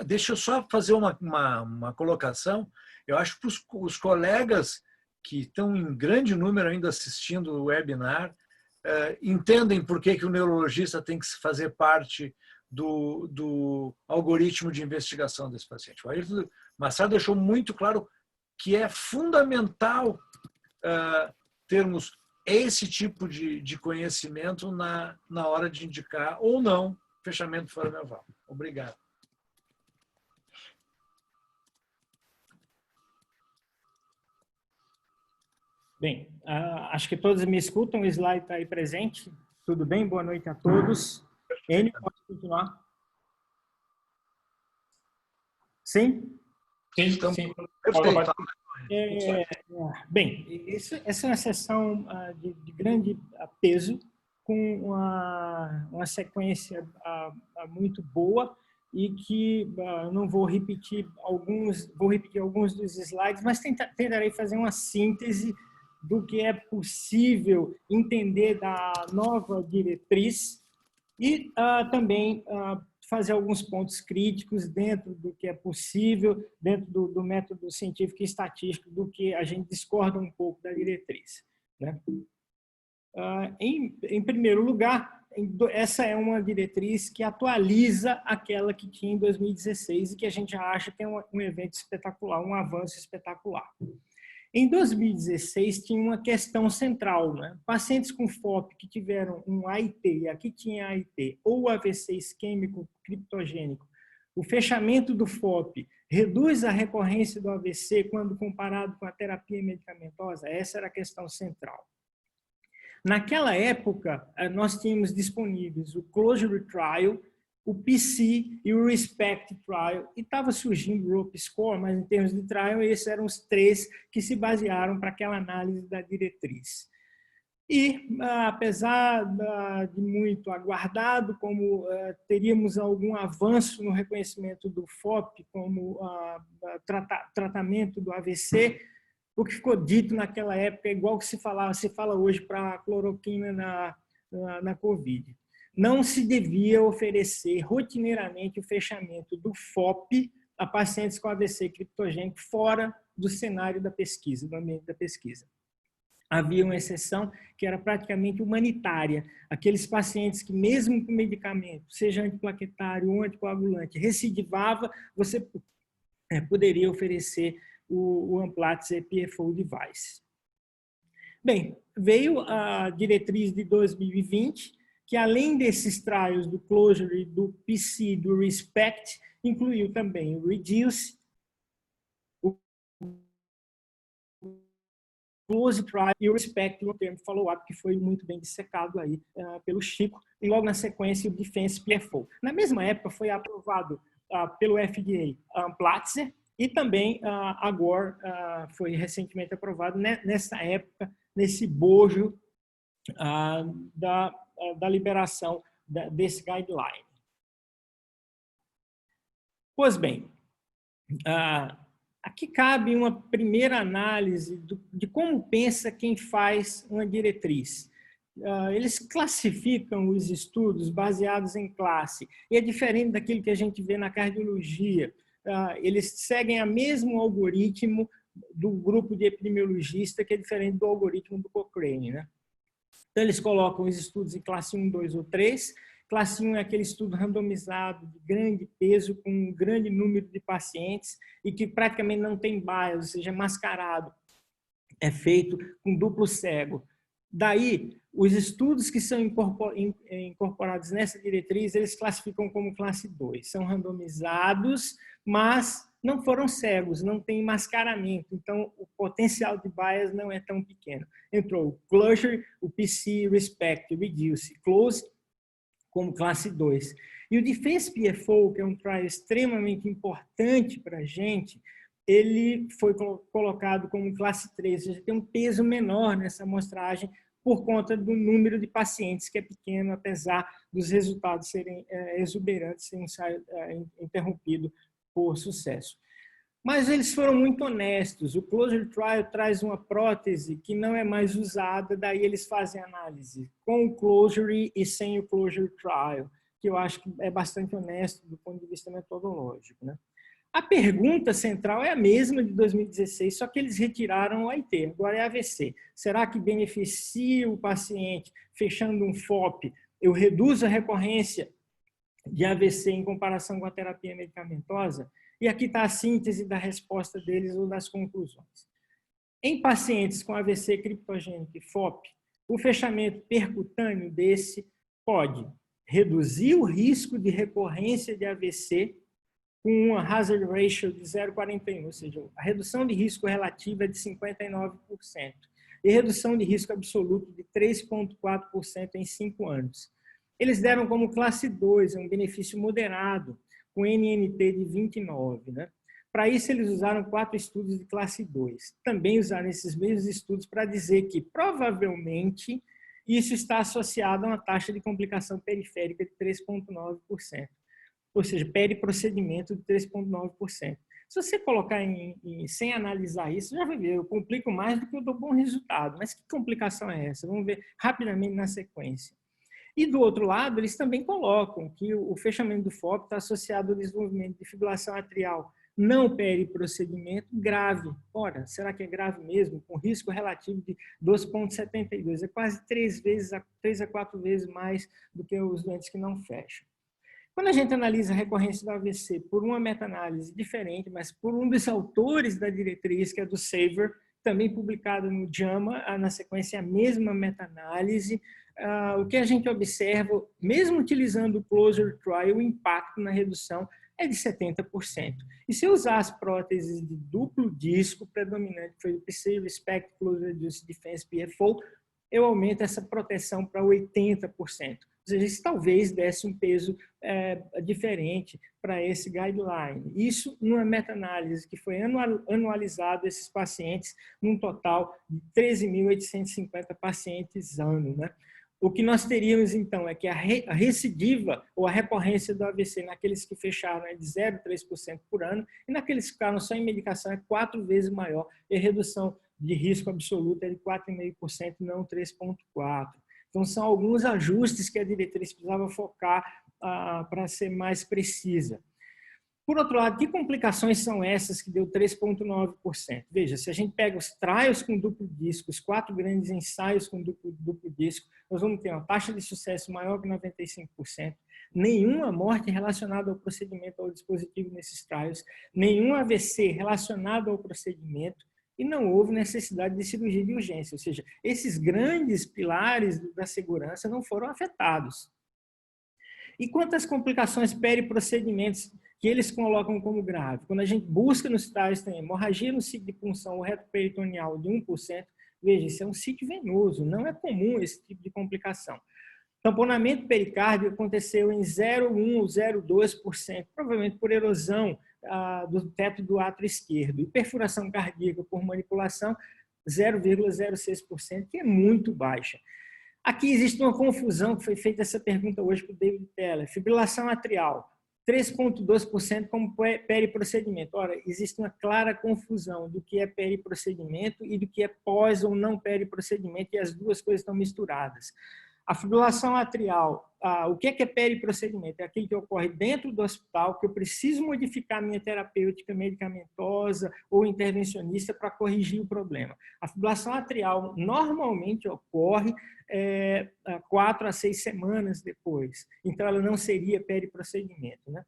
A: Deixa eu só fazer uma colocação. Eu acho que os colegas que estão em grande número ainda assistindo o webinar entendem por que o neurologista tem que fazer parte do algoritmo de investigação desse paciente. O Ayrton Massaro deixou muito claro que é fundamental termos esse tipo de conhecimento na hora de indicar ou não fechamento do foramen-oval. Obrigado.
E: Bem, acho que todos me escutam, o slide está aí presente. Tudo bem? Boa noite a todos. Enio, pode continuar? Sim?
B: Sim, sim.
A: Perfeito.
E: Bem, essa é uma sessão de grande peso, com uma sequência muito boa, e que não vou repetir alguns dos slides, mas tentarei fazer uma síntese do que é possível entender da nova diretriz e também fazer alguns pontos críticos dentro do que é possível, dentro do método científico e estatístico, do que a gente discorda um pouco da diretriz, né? Em primeiro lugar, essa é uma diretriz que atualiza aquela que tinha em 2016 e que a gente acha que é um evento espetacular, um avanço espetacular. Em 2016, tinha uma questão central, né? Pacientes com FOP que tiveram um AIT, e aqui tinha AIT, ou AVC isquêmico criptogênico, o fechamento do FOP reduz a recorrência do AVC quando comparado com a terapia medicamentosa? Essa era a questão central. Naquela época, nós tínhamos disponíveis o Closure Trial, o PC e o Respect Trial, e estava surgindo o Rope Score, mas em termos de trial, esses eram os três que se basearam para aquela análise da diretriz. E, apesar de muito aguardado, como teríamos algum avanço no reconhecimento do FOP como tratamento do AVC, o que ficou dito naquela época é igual que se fala hoje para a cloroquina na Covid. Não se devia oferecer rotineiramente o fechamento do FOP a pacientes com AVC criptogênico fora do cenário da pesquisa, do ambiente da pesquisa. Havia uma exceção que era praticamente humanitária. Aqueles pacientes que, mesmo com medicamento, seja antiplaquetário ou anticoagulante, recidivava, você poderia oferecer o Amplatz PFO device. Bem, veio a diretriz de 2020, que além desses trials do Closure, do PC, do Respect, incluiu também o Reduce, o Close Trial e o Respect, no termo follow-up, que foi muito bem dissecado aí pelo Chico, e logo na sequência o Defense PFO. Na mesma época foi aprovado pelo FDA Amplatz, e também agora foi recentemente aprovado nessa época, nesse bojo da liberação desse guideline. Pois bem, aqui cabe uma primeira análise de como pensa quem faz uma diretriz. Eles classificam os estudos baseados em classe, e é diferente daquilo que a gente vê na cardiologia. Eles seguem o mesmo algoritmo do grupo de epidemiologista, que é diferente do algoritmo do Cochrane, né? Então, eles colocam os estudos em classe 1, 2 ou 3. Classe 1 é aquele estudo randomizado de grande peso, com um grande número de pacientes e que praticamente não tem bias, ou seja, mascarado. É feito com duplo cego. Daí, os estudos que são incorporados nessa diretriz, eles classificam como classe 2. São randomizados, mas não foram cegos, não tem mascaramento. Então, o potencial de bias não é tão pequeno. Entrou o Closure, o PC, Respect, Reduce, Close, como classe 2. E o Defense PFO, que é um trial extremamente importante para a gente, ele foi colocado como classe 3, ou seja, tem um peso menor nessa amostragem por conta do número de pacientes, que é pequeno, apesar dos resultados serem exuberantes, sem ensaio interrompido por sucesso. Mas eles foram muito honestos. O Closure Trial traz uma prótese que não é mais usada, daí eles fazem análise com o Closure e sem o Closure Trial, que eu acho que é bastante honesto do ponto de vista metodológico, né? A pergunta central é a mesma de 2016, só que eles retiraram o AIT, agora é AVC. Será que beneficia o paciente fechando um FOP? Eu reduzo a recorrência de AVC em comparação com a terapia medicamentosa? E aqui está a síntese da resposta deles ou das conclusões. Em pacientes com AVC criptogênico e FOP, o fechamento percutâneo desse pode reduzir o risco de recorrência de AVC com uma hazard ratio de 0,41, ou seja, a redução de risco relativa é de 59% e redução de risco absoluto de 3,4% em 5 anos. Eles deram como classe 2, um benefício moderado, com NNT de 29, né? Para isso, eles usaram 4 estudos de classe 2. Também usaram esses mesmos estudos para dizer que, provavelmente, isso está associado a uma taxa de complicação periférica de 3,9%. Ou seja, periprocedimento de 3,9%. Se você colocar sem analisar isso, já vai ver, eu complico mais do que eu dou bom resultado. Mas que complicação é essa? Vamos ver rapidamente na sequência. E do outro lado, eles também colocam que o fechamento do FOP está associado ao desenvolvimento de fibrilação atrial não periprocedimento grave. Ora, será que é grave mesmo? Com risco relativo de 2,72. É quase 3 a 4 vezes mais do que os doentes que não fecham. Quando a gente analisa a recorrência do AVC por uma meta-análise diferente, mas por um dos autores da diretriz, que é do Saver, também publicado no JAMA, na sequência a mesma meta-análise, o que a gente observa, mesmo utilizando o Closure Trial, o impacto na redução é de 70%. E se eu usar as próteses de duplo disco predominante, que foi o PC Respect Closure Reduced Defense PFO, eu aumento essa proteção para 80%. Ou seja, isso talvez desse um peso diferente para esse guideline. Isso numa meta-análise que foi anualizado esses pacientes num total de 13.850 pacientes ano, né? O que nós teríamos, então, é que a recidiva ou a recorrência do AVC naqueles que fecharam é de 0,3% por ano e naqueles que ficaram só em medicação é 4 vezes maior e a redução de risco absoluto é de 4,5%, não 3,4%. Então, são alguns ajustes que a diretriz precisava focar para ser mais precisa. Por outro lado, que complicações são essas que deu 3,9%? Veja, se a gente pega os trials com duplo disco, os 4 grandes ensaios com duplo disco, nós vamos ter uma taxa de sucesso maior que 95%, nenhuma morte relacionada ao procedimento ou ao dispositivo nesses trials, nenhum AVC relacionado ao procedimento, e não houve necessidade de cirurgia de urgência, ou seja, esses grandes pilares da segurança não foram afetados. E quantas complicações periprocedimentos que eles colocam como grave? Quando a gente busca nos trials, tem hemorragia no sítio de punção ou reto peritoneal de 1%, veja, isso é um sítio venoso, não é comum esse tipo de complicação. Tamponamento pericárdio aconteceu em 0,1% ou 0,2%, provavelmente por erosão do teto do átrio esquerdo. E perfuração cardíaca por manipulação, 0,06%, que é muito baixa. Aqui existe uma confusão, que foi feita essa pergunta hoje para o David Teller. Fibrilação atrial, 3,2% como periprocedimento. Ora, existe uma clara confusão do que é periprocedimento e do que é pós ou não periprocedimento, e as duas coisas estão misturadas. A fibrilação atrial, o que é periprocedimento? É aquilo que ocorre dentro do hospital, que eu preciso modificar minha terapêutica medicamentosa ou intervencionista para corrigir o problema. A fibrilação atrial normalmente ocorre 4 a 6 semanas depois. Então, ela não seria periprocedimento, né?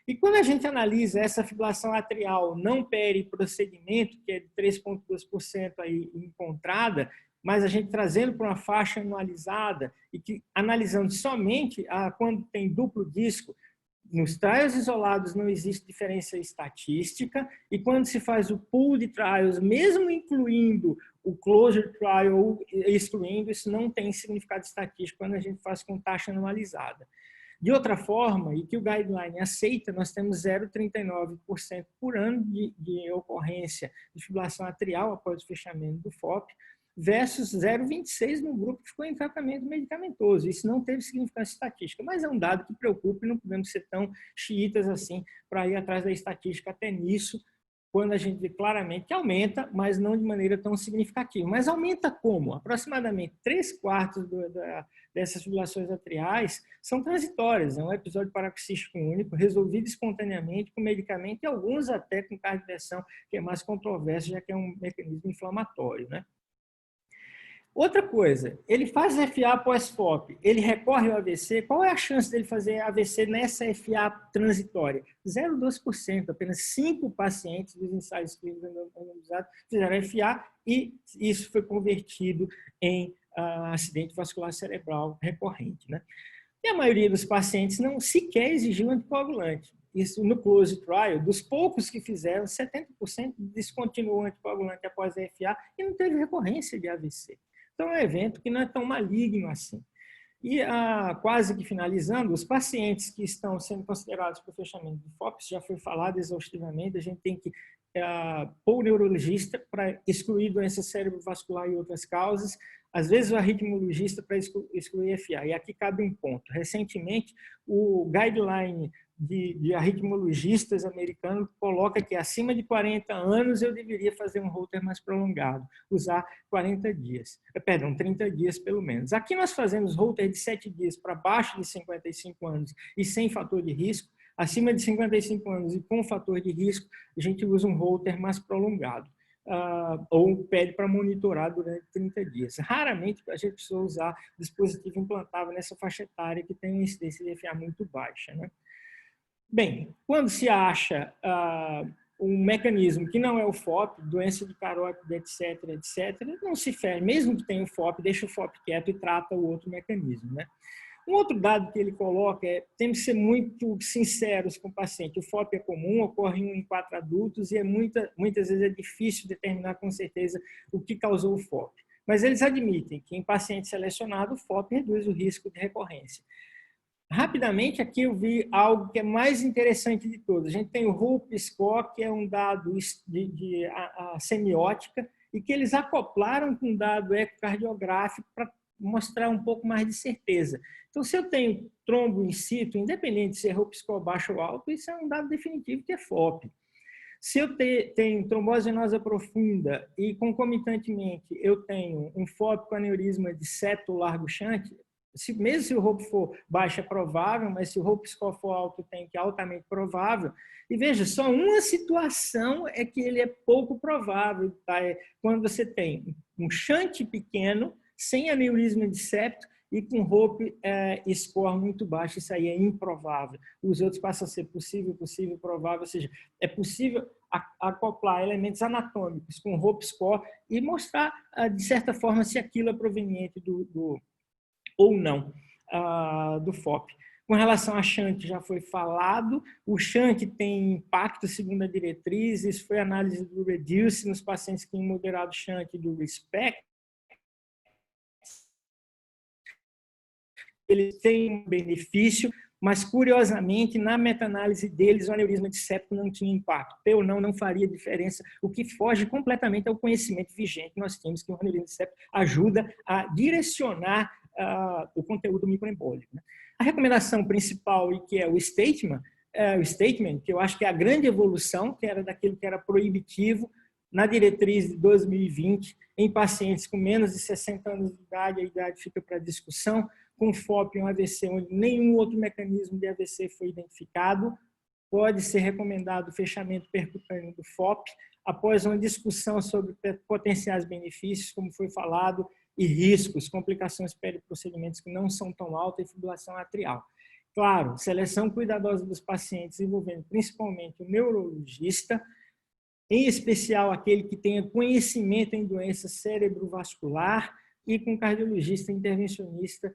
E: E quando a gente analisa essa fibrilação atrial não periprocedimento, que é de 3,2% aí encontrada, mas a gente trazendo para uma faixa anualizada e que analisando somente quando tem duplo disco, nos trials isolados não existe diferença estatística, e quando se faz o pool de trials, mesmo incluindo o closure trial ou excluindo, isso não tem significado estatístico quando a gente faz com taxa anualizada. De outra forma, e que o guideline aceita, nós temos 0,39% por ano de ocorrência de fibrilação atrial após o fechamento do FOP, versus 0,26 no grupo que ficou em tratamento medicamentoso. Isso não teve significância estatística, mas é um dado que preocupa e não podemos ser tão xiitas assim para ir atrás da estatística até nisso, quando a gente vê claramente que aumenta, mas não de maneira tão significativa. Mas aumenta como? Aproximadamente 3/4 dessas fibrilações atriais são transitórias. É um episódio paroxístico único, resolvido espontaneamente com medicamento e alguns até com cardioversão, que é mais controverso, já que é um mecanismo inflamatório, né? Outra coisa, ele faz FA após FOP, ele recorre ao AVC, qual é a chance dele fazer AVC nessa FA transitória? 0,2%, apenas 5 pacientes dos ensaios clínicos randomizados fizeram FA e isso foi convertido em acidente vascular cerebral recorrente, né? E a maioria dos pacientes não sequer exigiu anticoagulante. Isso no close trial, dos poucos que fizeram, 70% descontinuou o anticoagulante após a FA e não teve recorrência de AVC. Então, é um evento que não é tão maligno assim. E, quase que finalizando, os pacientes que estão sendo considerados para o fechamento do FOP, já foi falado exaustivamente, a gente tem que pôr o neurologista para excluir doença cerebrovascular e outras causas, às vezes o arritmologista para excluir FA. E aqui cabe um ponto. Recentemente, o guideline de arritmologistas americanos coloca que acima de 40 anos eu deveria fazer um holter mais prolongado, usar 30 dias pelo menos. Aqui nós fazemos holter de 7 dias para baixo de 55 anos e sem fator de risco. Acima de 55 anos e com fator de risco, a gente usa um holter mais prolongado. Ou pede para monitorar durante 30 dias. Raramente a gente precisa usar dispositivo implantável nessa faixa etária que tem uma incidência de FA muito baixa, né? Bem, quando se acha um mecanismo que não é o FOP, doença de carótida, etc., não se fere, mesmo que tenha o FOP, deixa o FOP quieto e trata o outro mecanismo, né? Um outro dado que ele coloca é, temos que ser muito sinceros com o paciente. O FOP é comum, ocorre em 1 em 4 adultos e muitas vezes é difícil determinar com certeza o que causou o FOP. Mas eles admitem que em paciente selecionado, o FOP reduz o risco de recorrência. Rapidamente, aqui eu vi algo que é mais interessante de todos. A gente tem o HOPE score, que é um dado de semiótica, e que eles acoplaram com um dado ecocardiográfico para mostrar um pouco mais de certeza. Então, se eu tenho trombo in situ, independente se é HOPE score baixo ou alto, isso é um dado definitivo que é FOP. Se eu tenho trombose venosa profunda e, concomitantemente, eu tenho um FOP com aneurisma de septo largo shunt, mesmo se o HOPE for baixo é provável, mas se o HOPE score for alto, tem que é altamente provável. E veja, só uma situação é que ele é pouco provável, tá? É quando você tem um shunt pequeno, sem aneurisma de septo e com HOPE score muito baixo, isso aí é improvável. Os outros passam a ser possível, provável, ou seja, é possível acoplar elementos anatômicos com HOPE score e mostrar, de certa forma, se aquilo é proveniente ou não do FOP. Com relação a shunt, já foi falado, o shunt tem impacto segundo a diretriz, isso foi análise do REDUCE nos pacientes que têm moderado shunt do RESPECT. Eles têm um benefício, mas, curiosamente, na meta-análise deles, o aneurisma de septo não tinha impacto. Ou não faria diferença, o que foge completamente ao conhecimento vigente que nós temos, que o aneurisma de septo ajuda a direcionar o conteúdo microembólico, né? A recomendação principal, e que é o statement, que eu acho que é a grande evolução, que era daquilo que era proibitivo, na diretriz de 2020, em pacientes com menos de 60 anos de idade, a idade fica para discussão, com FOP e um AVC, onde nenhum outro mecanismo de AVC foi identificado, pode ser recomendado o fechamento percutâneo do FOP, após uma discussão sobre potenciais benefícios, como foi falado, e riscos, complicações periprocedimentos que não são tão altas e fibrilação atrial. Claro, seleção cuidadosa dos pacientes, envolvendo principalmente o neurologista, em especial aquele que tenha conhecimento em doença cerebrovascular e com cardiologista intervencionista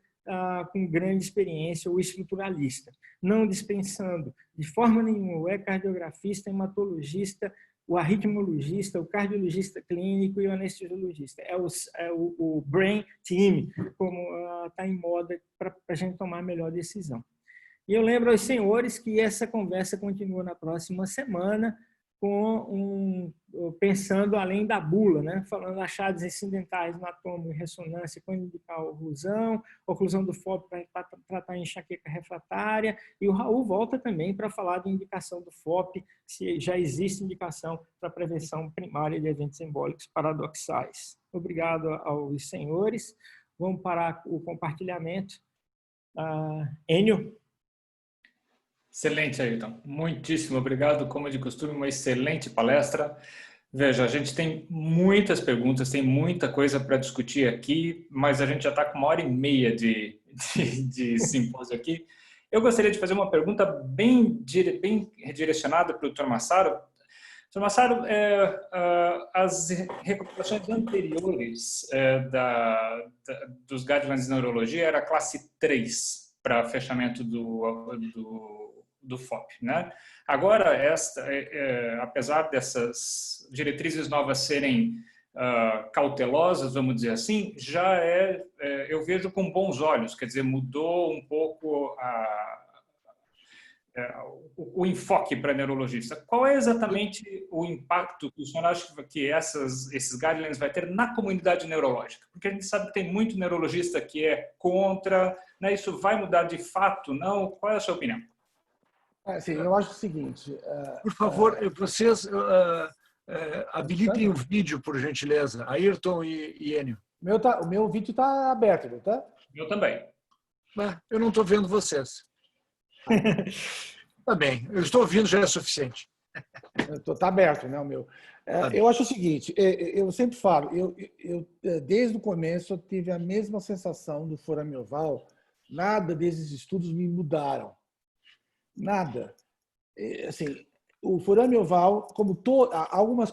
E: com grande experiência ou estruturalista, não dispensando de forma nenhuma o cardiografista, hematologista, o arritmologista, o cardiologista clínico e o anestesiologista. É o brain team, como está em moda, para a gente tomar a melhor decisão. E eu lembro aos senhores que essa conversa continua na próxima semana, pensando além da bula, né? Falando achados incidentais no atomo e ressonância quando indicar oclusão do FOP para tratar enxaqueca refratária, e o Raul volta também para falar de indicação do FOP, se já existe indicação para prevenção primária de eventos embólicos paradoxais. Obrigado aos senhores. Vamos parar o compartilhamento. Enio?
B: Excelente, Ailton. Muitíssimo obrigado. Como de costume, uma excelente palestra. Veja, a gente tem muitas perguntas, tem muita coisa para discutir aqui, mas a gente já está com 1h30 de simpósio aqui. Eu gostaria de fazer uma pergunta bem redirecionada para o Dr. Massaro. Dr. Massaro, as recomendações anteriores dos guidelines de neurologia era classe 3 para fechamento do FOP, né? Agora, apesar dessas diretrizes novas serem cautelosas, vamos dizer assim, já eu vejo com bons olhos, quer dizer, mudou um pouco o enfoque para neurologista. Qual é exatamente o impacto que o senhor acha que esses guidelines vai ter na comunidade neurológica? Porque a gente sabe que tem muito neurologista que é contra, né? Isso vai mudar de fato, não? Qual é a sua opinião?
F: Assim, eu acho o seguinte...
A: Por favor, vocês habilitem o vídeo, por gentileza. Ayrton e Enio.
F: O meu vídeo está aberto, não tá?
B: Eu também.
A: Eu não estou vendo vocês. Tá bem, eu estou ouvindo, já é suficiente.
F: Está aberto, né, o meu. Eu acho o seguinte, eu sempre falo, eu desde o começo eu tive a mesma sensação do forame oval, nada desses estudos me mudaram. Nada. Assim, o forame oval, como algumas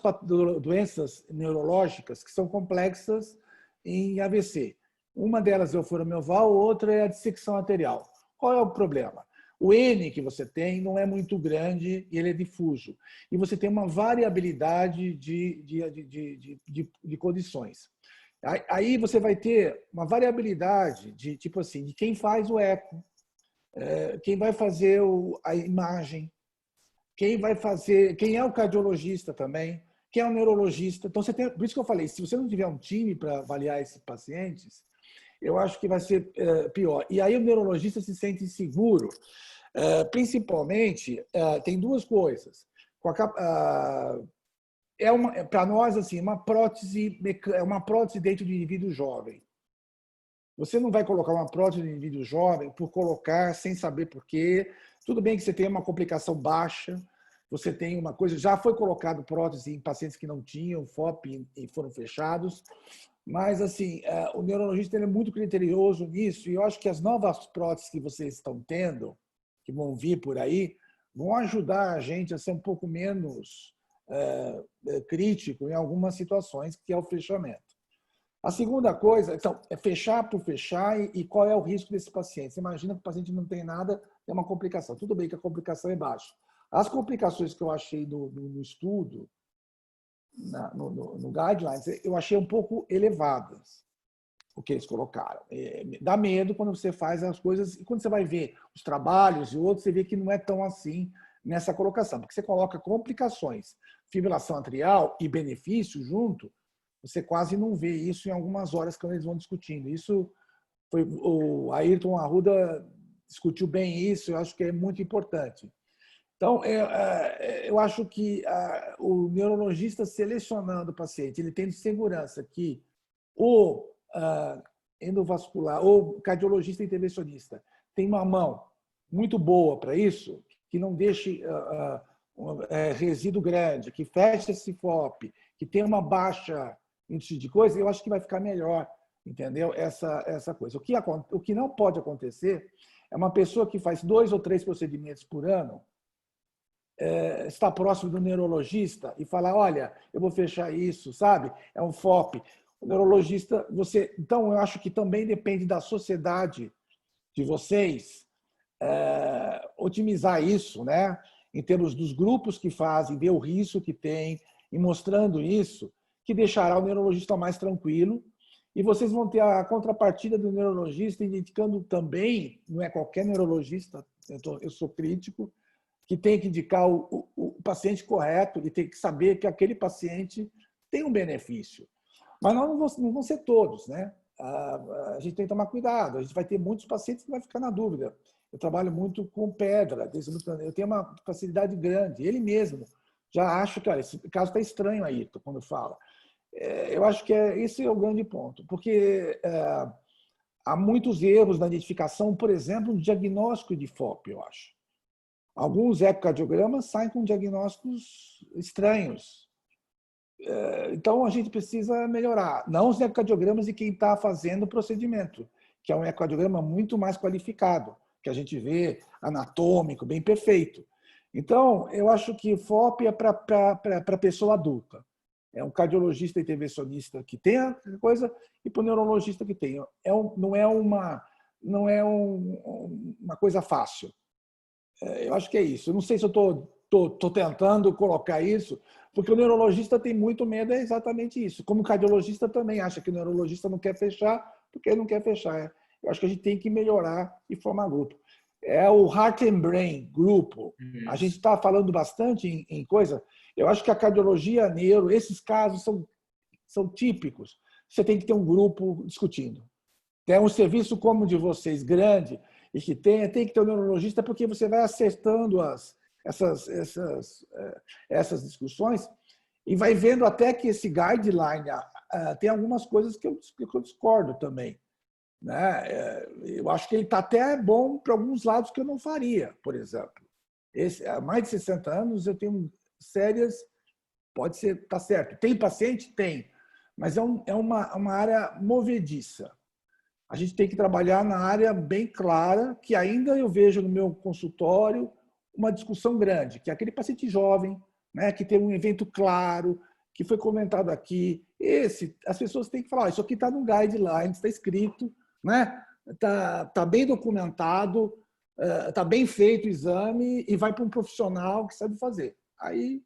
F: doenças neurológicas que são complexas em AVC. Uma delas é o forame oval, outra é a dissecção arterial. Qual é o problema? O N que você tem não é muito grande e ele é difuso. E você tem uma variabilidade de condições. Aí você vai ter uma variabilidade de tipo assim, de quem faz o eco, quem vai fazer a imagem, quem é o cardiologista também, quem é o neurologista. Então você tem, por isso que eu falei, se você não tiver um time para avaliar esses pacientes, eu acho que vai ser pior. E aí o neurologista se sente inseguro. Principalmente, tem duas coisas. Para nós, assim, uma prótese dentro de indivíduo jovem. Você não vai colocar uma prótese de indivíduo jovem por colocar, sem saber por quê. Tudo bem que você tem uma complicação baixa, você tem uma coisa... Já foi colocado prótese em pacientes que não tinham FOP e foram fechados. Mas, assim, o neurologista ele é muito criterioso nisso e eu acho que as novas próteses que vocês estão tendo, que vão vir por aí, vão ajudar a gente a ser um pouco menos crítico em algumas situações, que é o fechamento. A segunda coisa, então, é fechar por fechar e qual é o risco desse paciente. Você imagina que o paciente não tem nada, tem uma complicação. Tudo bem que a complicação é baixa. As complicações que eu achei no estudo, no guidelines, eu achei um pouco elevadas o que eles colocaram. Dá medo quando você faz as coisas e quando você vai ver os trabalhos e outros, você vê que não é tão assim nessa colocação, porque você coloca complicações, fibrilação atrial e benefício junto, você quase não vê isso em algumas horas quando eles vão discutindo. Isso foi o Ayrton Arruda discutiu bem isso, eu acho que é muito importante. Então, eu acho que o neurologista selecionando o paciente, ele tendo segurança que o endovascular ou cardiologista intervencionista tem uma mão muito boa para isso, que não deixe resíduo grande, que feche esse FOP, que tenha uma baixa índice de coisa, eu acho que vai ficar melhor, entendeu? Essa coisa. O que não pode acontecer é uma pessoa que faz 2 ou 3 procedimentos por ano, está próximo do neurologista e falar, olha, eu vou fechar isso, sabe? É um FOP. O neurologista, então eu acho que também depende da sociedade de vocês otimizar isso, né? Em termos dos grupos que fazem, ver o risco que tem e mostrando isso, que deixará o neurologista mais tranquilo. E vocês vão ter a contrapartida do neurologista indicando também, não é qualquer neurologista, eu sou crítico, que tem que indicar o paciente correto e tem que saber que aquele paciente tem um benefício. Mas não vão ser todos, né? A gente tem que tomar cuidado. A gente vai ter muitos pacientes que vai ficar na dúvida. Eu trabalho muito com pedra, eu tenho uma facilidade grande. Ele mesmo já acha que esse caso está estranho aí, quando fala. Eu acho que esse é o grande ponto, porque há muitos erros na identificação, por exemplo, no diagnóstico de FOP, eu acho. Alguns ecocardiogramas saem com diagnósticos estranhos. Então, a gente precisa melhorar. Não os ecocardiogramas de quem está fazendo o procedimento, que é um ecocardiograma muito mais qualificado, que a gente vê anatômico, bem perfeito. Então, eu acho que o FOP é para pessoa adulta. É um cardiologista intervencionista que tem a coisa e para o neurologista que tem. Não é uma coisa fácil. Eu acho que é isso. Eu não sei se eu estou tentando colocar isso, porque o neurologista tem muito medo, é exatamente isso. Como o cardiologista também acha que o neurologista não quer fechar, porque ele não quer fechar. Eu acho que a gente tem que melhorar e formar grupo. É o Heart and Brain grupo. A gente está falando bastante em coisa. Eu acho que a cardiologia, a neuro, esses casos são típicos. Você tem que ter um grupo discutindo. Tem um serviço como o de vocês, grande, e que tem que ter um neurologista, porque você vai acertando essas discussões e vai vendo até que esse guideline tem algumas coisas que eu discordo também. Né? Eu acho que ele está até bom para alguns lados que eu não faria, por exemplo. Há mais de 60 anos eu tenho sérias, pode ser, está certo. Tem paciente? Tem, mas é uma área movediça. A gente tem que trabalhar na área bem clara, que ainda eu vejo no meu consultório uma discussão grande, que é aquele paciente jovem, né, que tem um evento claro, que foi comentado aqui. As pessoas têm que falar, isso aqui está no guideline, está escrito, né? Tá bem documentado, está bem feito o exame e vai para um profissional que sabe fazer. Aí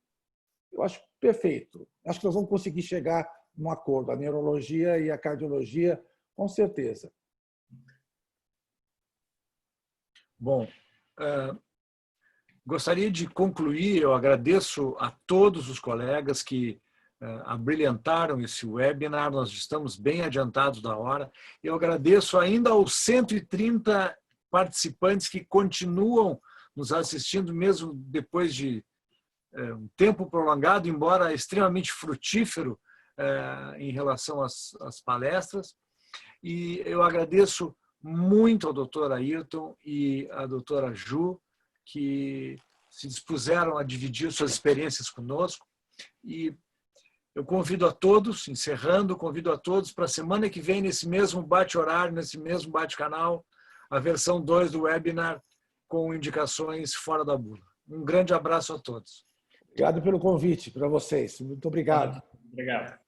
F: eu acho perfeito. Acho que nós vamos conseguir chegar num acordo, a neurologia e a cardiologia, com certeza.
A: Bom, gostaria de concluir, eu agradeço a todos os colegas que abrilhantaram esse webinar, nós estamos bem adiantados da hora. Eu agradeço ainda aos 130 participantes que continuam nos assistindo, mesmo depois de um tempo prolongado, embora extremamente frutífero em relação às palestras. E eu agradeço muito ao doutor Ayrton e à doutora Ju, que se dispuseram a dividir suas experiências conosco. E eu convido a todos, encerrando, convido a todos para a semana que vem, nesse mesmo bate-horário, nesse mesmo bate-canal, a versão 2 do webinar com indicações fora da bula. Um grande abraço a todos.
F: Obrigado pelo convite para vocês. Muito obrigado.
B: Obrigado.